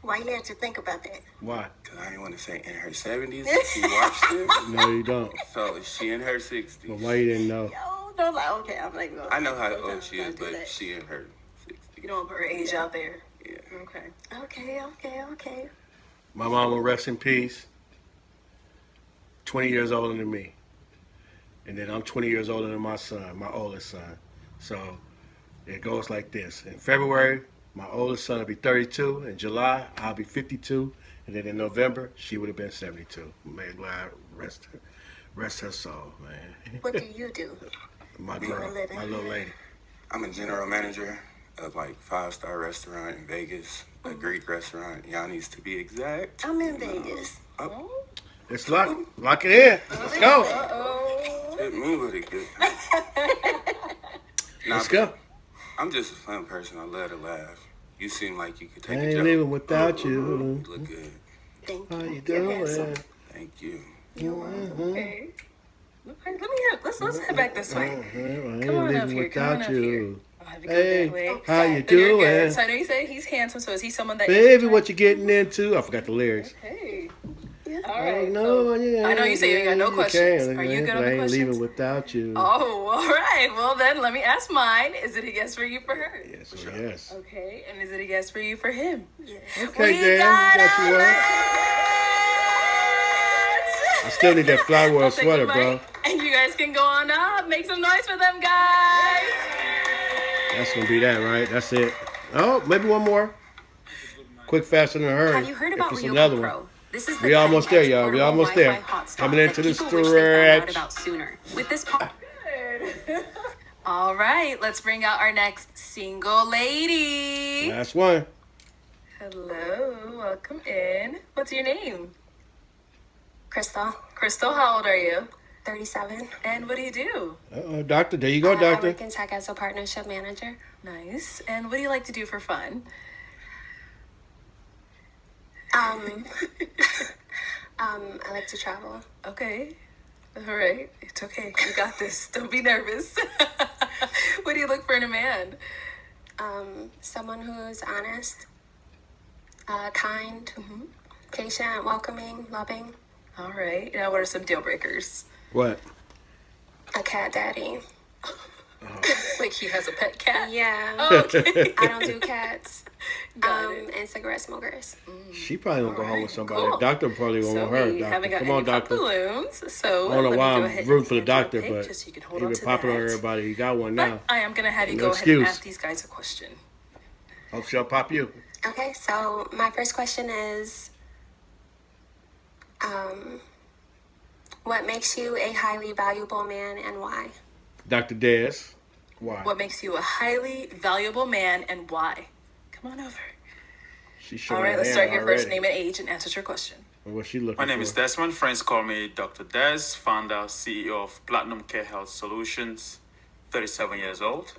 Why you have to think about that? Why? Because I didn't want to say in her 70s. She watched it. No, you don't. So she in her 60s. But why you didn't know? Oh, no, like, okay, I'm like, I know how old she is, but she in her 60s. You don't put her age out there. Yeah. Okay. Okay. My mom will rest in peace. 20 years older than me. And then I'm 20 years older than my son, my oldest son. So it goes like this. In February, my oldest son will be 32. In July, I'll be 52. And then in November, she would have been 72. May God rest her soul, man. What do you do? My girl, my little lady. I'm a general manager of like 5-star restaurant in Vegas, a Greek restaurant. Yanni's to be exact. I'm in Vegas. It's lock it in. Let's go. Hit me with it good. Let's go. I'm just a fun person. I love to laugh. You seem like you could take I a ain't joke. living without you. You look good. How you doing? Thank you. Okay. Let's head back this way. I ain't Come on up living here. Come on without up here. you. I'll have you go that way. Hey, how you So you're good. doing? So I know you said he's handsome. So is he someone that? Baby, what you getting into? I forgot the lyrics. Hey. All right. No, I know you say you ain't got no questions. Are you good on the I ain't questions? leaving without you. Oh, all right. Well, then let me ask mine. Is it a yes for you for her? Yes, yes. Okay. And is it a yes for you for him? Yes. Okay, Dan, got you one. I still need that flower I'll take sweater, the bro. mic, and you guys can go on up. Make some noise for them, guys. That's gonna be that, right? That's it. Oh, maybe one more. Quick, fast, and in a hurry. Have you heard about if it's Ryobi another Pro? one. This is the We almost there, y'all. We portable almost there. Wi-Fi hotspot Coming into the that people wish they found out stretch. about sooner. With this All right. Let's bring out our next single lady. Last one. Hello. Welcome in. What's your name? Krystal. Krystal, how old are you? 37. And what do you do? Doctor. There you go, I doctor. work in tech as a partnership manager. Nice. And what do you like to do for fun? I like to travel. Okay. All right. It's okay. You got this. Don't be nervous. What do you look for in a man? Someone who's honest, kind, patient, welcoming, loving. All right. Now, what are some deal breakers? What? A cat daddy. Like he has a pet cat? Yeah. Oh, okay. I don't do cats. Got it. And cigarette smokers. She probably gonna go home with somebody. cool. Doctor probably gonna So want her. we Doctor. haven't got Come on, any pop doctor. balloons. So I don't know let me why go I'm ahead rooting and for the hand you a doctor, pick but just so you can he hold on been to popping on that. everybody. He got one now. I am gonna have you No go ahead and excuse. ask these guys a question. Hope she'll pop you. Okay, so my first question is, what makes you a highly valuable man and why? Dr. Dez. Why? What makes you a highly valuable man and why? Come on over. She's showing All right, her let's hand start your first already. name and age and answer your question. What's she looking My name for? is Desmond. Friends call me Dr. Des, founder, CEO of Platinum Care Health Solutions, 37 years old.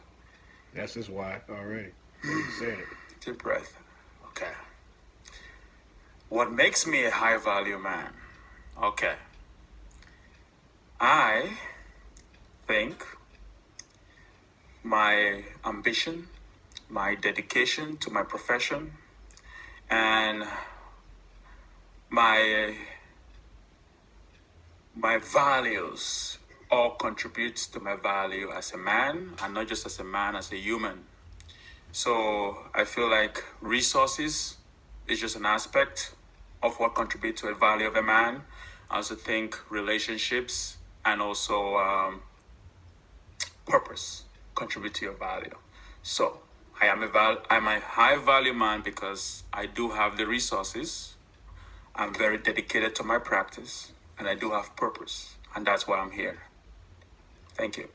That's his why already. You said it. Deep breath. Okay. What makes me a high value man? Okay. I think my ambition, my dedication to my profession, and my values all contributes to my value as a man, and not just as a man, as a human. So I feel like resources is just an aspect of what contributes to a value of a man. I also think relationships and also purpose contribute to your value. So I'm a high value man because I do have the resources. I'm very dedicated to my practice, and I do have purpose, and that's why I'm here. Thank you.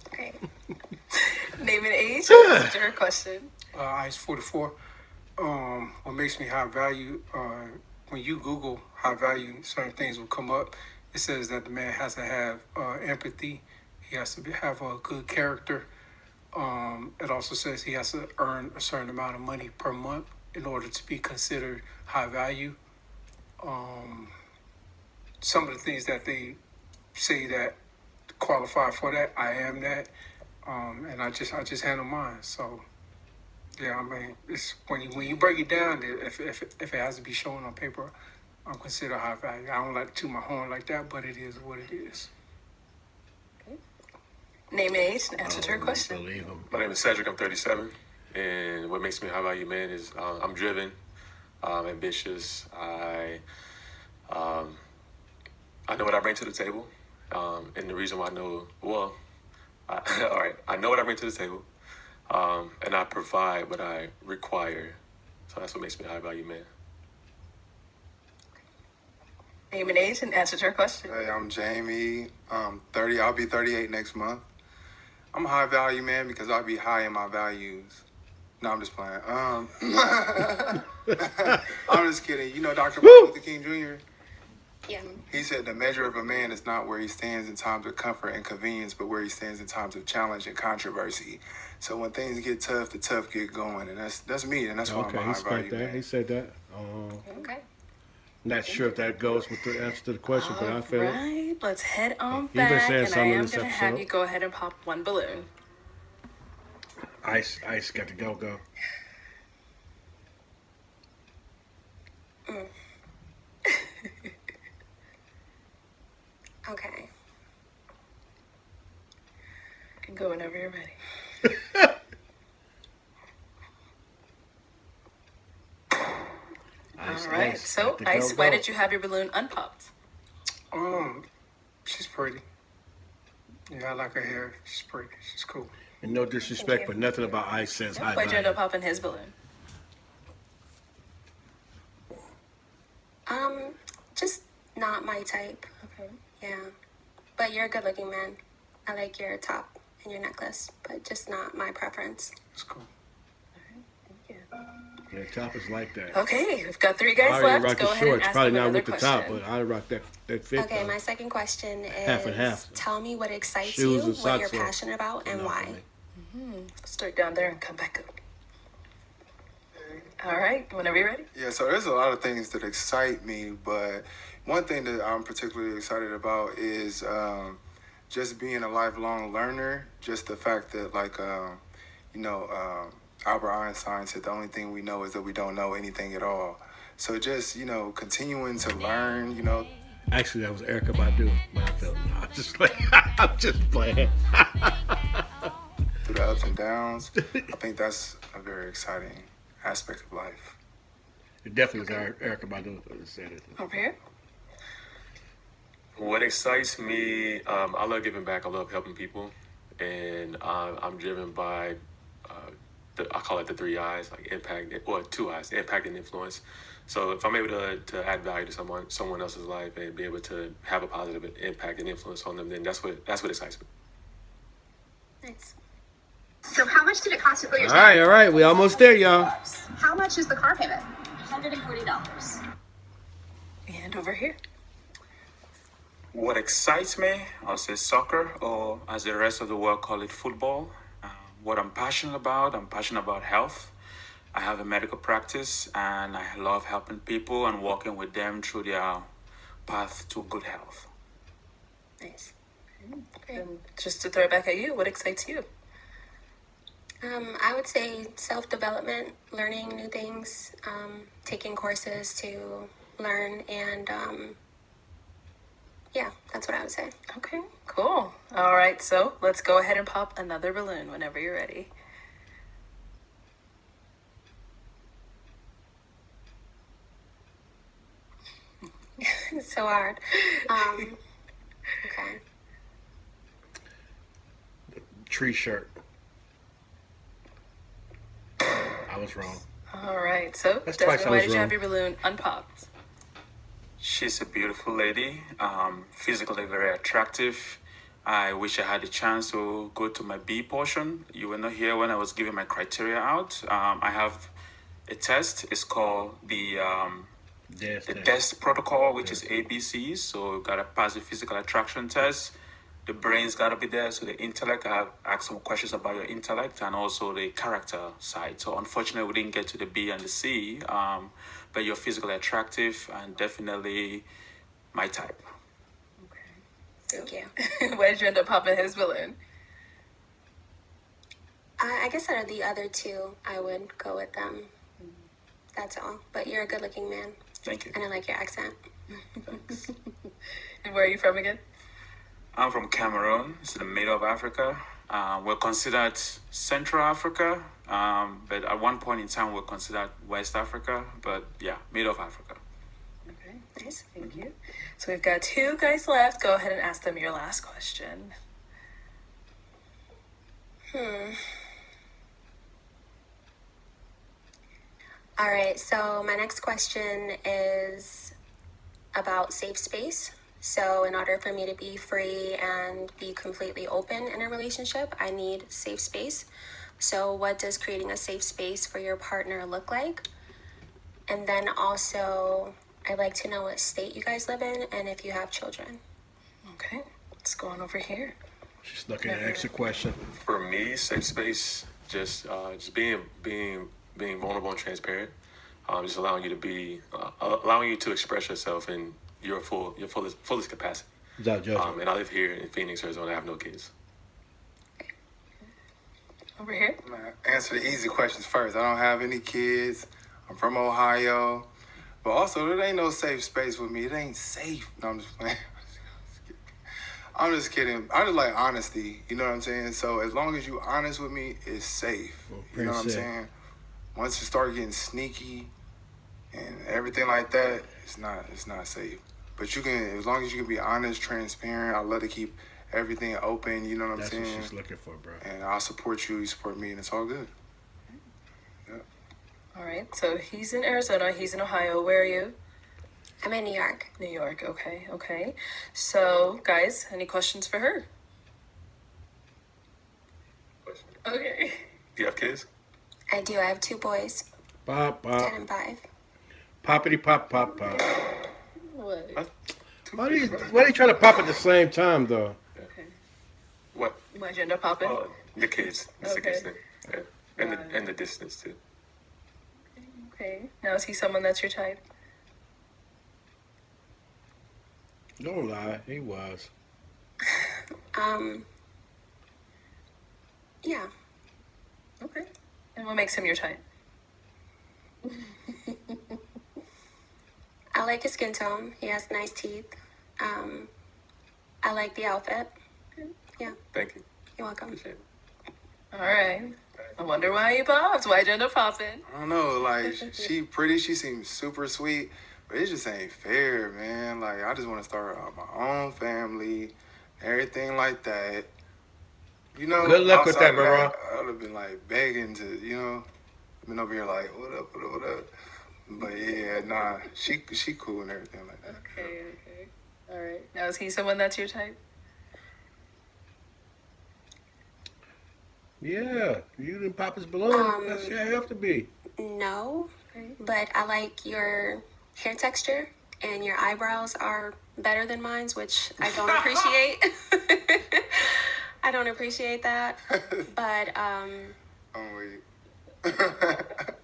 Great. Name and age. Answer your question. Ice 44. What makes me high value? When you Google high value, certain things will come up. It says that the man has to have empathy. He has to have a good character. It also says he has to earn a certain amount of money per month in order to be considered high value. Some of the things that they say that qualify for that, I am that, and I just handle mine. So, yeah, I mean, it's when you break it down, if it has to be shown on paper, I'm considered high value. I don't like to toot my horn like that, but it is what it is. Name and age. Answer to your question. Believe him. My name is Cedric. I'm 37, and what makes me a high value man is I'm driven, ambitious. I know what I bring to the table, and the reason why I know all right, I know what I bring to the table, and I provide what I require. So that's what makes me a high value man. Name and age and answer to your question. Hey, I'm Jamie. 30. I'll be 38 next month. I'm a high value man because I'll be high in my values. No, I'm just playing. I'm just kidding. You know Dr. Martin Luther King Jr.? Yeah. He said the measure of a man is not where he stands in times of comfort and convenience, but where he stands in times of challenge and controversy. So when things get tough, the tough get going, and that's me, and that's why I'm a high value man. He said that. Okay. Not sure if that goes with the answer to the question, but I feel it. Right. Let's head on You've been back, saying and I something in am this going to have episode. you go ahead and pop one balloon. Ice got to go. Okay. You can go whenever you're ready. All right. So, Ice, why did you have your balloon unpopped? She's pretty. Yeah, I like her hair. She's pretty. She's cool. And no disrespect, but nothing about Ice says high Why'd you end value. up popping his balloon? Just not my type. Okay. Yeah. But you're a good looking man. I like your top and your necklace, but just not my preference. It's cool. Yeah, top is like that. Okay, we've got 3 I guys already left. rock Go the ahead and shorts. ask Probably them not another with the question. top, but I rock that fit. Okay, my second question is Half and half. tell me what excites Shoes you, and what you're socks on. passionate about, and why. Start down there and come back up. All right, whenever you're ready. Yeah, so there's a lot of things that excite me, but one thing that I'm particularly excited about is just being a lifelong learner. Just the fact that, like, Albert Einstein said the only thing we know is that we don't know anything at all. So just, continuing to learn, Actually, that was Erica Badu. But I felt no, I'm just playing. through the ups and downs. I think that's a very exciting aspect of life. It definitely was Erica Badu that said it. Over here. What excites me, I love giving back. I love helping people, and I'm driven by I call it the 3 I's, like impact, or 2 I's, impact and influence. So if I'm able to add value to someone else's life and be able to have a positive impact and influence on them, then that's what excites me. Nice. So how much did it cost to put your All right. We almost there, y'all. How much is the car payment? $140. And over here. What excites me, I'll say soccer, or as the rest of the world call it, football. What I'm passionate about health. I have a medical practice, and I love helping people and walking with them through their path to good health. Nice. And just to throw it back at you, what excites you? I would say self-development, learning new things, taking courses to learn, and yeah, that's what I would say. Okay, cool. All right, so let's go ahead and pop another balloon whenever you're ready. It's so hard. Okay. Tree shirt. was wrong. All right. So, That's twice I Desmond, why was did you wrong. have your balloon unpopped? She's a beautiful lady, physically very attractive. I wish I had a chance to go to my B portion. You were not here when I was giving my criteria out. I have a test. It's called the DEST protocol, which is ABC. So you gotta pass the physical attraction test. The brain's gotta be there. So the intellect, I have asked some questions about your intellect and also the character side. So unfortunately, we didn't get to the B and the C. But you're physically attractive and definitely my type. Thank you. Why did you end up popping his balloon? I guess out of the other two, I would go with them. That's all. But you're a good-looking man. Thank you. And I like your accent. And where are you from again? I'm from Cameroon. It's in the middle of Africa. We're considered Central Africa, but at one point in time we're considered West Africa. But yeah, middle of Africa. Okay, nice. Thank you. So we've got 2 guys left. Go ahead and ask them your last question. All right, so my next question is about safe space. So in order for me to be free and be completely open in a relationship, I need safe space. So what does creating a safe space for your partner look like? And then also, I'd like to know what state you guys live in and if you have children. Okay, let's go on over here. She's looking at an extra question. For me, safe space, just being vulnerable and transparent, just allowing you to be, allowing you to express yourself in your fullest capacity. Without judgment. And I live here in Phoenix, Arizona. I have no kids. Over here. I'm gonna answer the easy questions first. I don't have any kids. I'm from Ohio. But also, there ain't no safe space with me. It ain't safe. No, I'm just playing. I'm just kidding. I just like honesty. You know what I'm saying? So as long as you honest with me, it's safe. You know what I'm saying? Once you start getting sneaky and everything like that, it's not safe. But you can, as long as you can be honest, transparent. I love to keep everything open. You know what I'm saying? That's what she's looking for, bro. And I'll support you. You support me, and it's all good. All right, so he's in Arizona, he's in Ohio. Where are you? I'm in New York. New York, okay. So, guys, any questions for her? Okay. Do you have kids? I do. I have 2 boys, Pop, 10 pop. and 5. Poppity, pop, pop, pop. What? Why are you trying to pop at the same time, though? Okay. What? Why'd you end up popping? The kids. That's the Okay. kids thing. Yeah. And the distance, too. Okay. Now, is he someone that's your type? Don't lie. He was. Yeah. Okay. And what makes him your type? I like his skin tone. He has nice teeth. I like the outfit. Yeah. Thank you. You're welcome. All right. I wonder why you popped. Why'd you end up popping? I don't know. Like, she pretty. She seems super sweet. But it just ain't fair, man. Like, I just want to start my own family, everything like that. You know, Good luck with outside that, of bro. I would have been like begging to, you know, been over here like, what up? But yeah, nah, she cool and everything like that. Okay. All right. Now, is he someone that's your type? Yeah, you didn't pop his balloon. That's how you have to be. No, but I like your hair texture and your eyebrows are better than mine's, which I don't appreciate. I don't appreciate that, but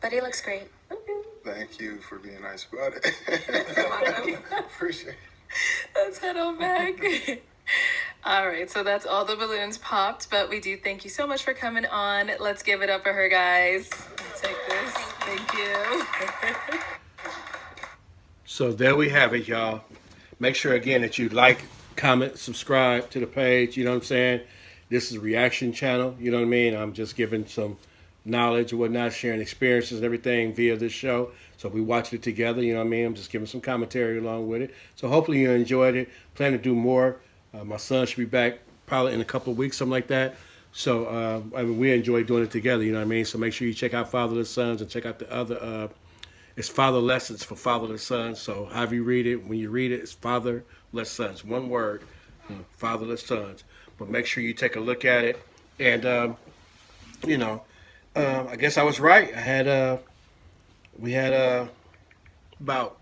but he looks great. Thank you for being nice about it. Appreciate it. Let's head on back. All right, so that's all the balloons popped, but we do thank you so much for coming on. Let's give it up for her, guys. Let's take this. Thank you. So there we have it, y'all. Make sure, again, that you like, comment, subscribe to the page. You know what I'm saying? This is a reaction channel. You know what I mean? I'm just giving some knowledge and whatnot, sharing experiences and everything via this show. So we watched it together. You know what I mean? I'm just giving some commentary along with it. So hopefully you enjoyed it. Plan to do more. My son should be back probably in a couple of weeks, something like that. So I mean, we enjoy doing it together. You know what I mean? So make sure you check out Fatherless Sons and check out the other. It's Father Lessons for Fatherless Sons. So however you read it, when you read it, it's Fatherless Sons. One word, Fatherless Sons. But make sure you take a look at it. And you know, I guess I was right. We had about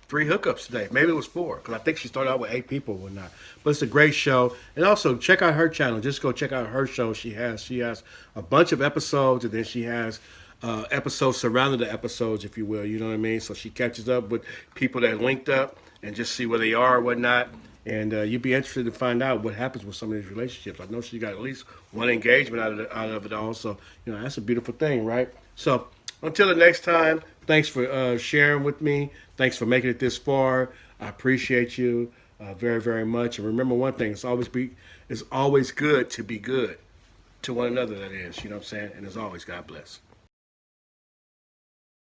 3 hookups today. Maybe it was 4, because I think she started out with 8 people or whatnot. But it's a great show. And also check out her channel. Just go check out her show. She has a bunch of episodes, and then she has episodes surrounding the episodes, if you will. You know what I mean? So she catches up with people that linked up and just see where they are or whatnot. And you'd be interested to find out what happens with some of these relationships. I know she got at least 1 engagement out of it all. So, you know, that's a beautiful thing, right? So until the next time, thanks for sharing with me. Thanks for making it this far. I appreciate you very, very much. And remember one thing, it's always good to be good to one another, that is. You know what I'm saying? And as always, God bless.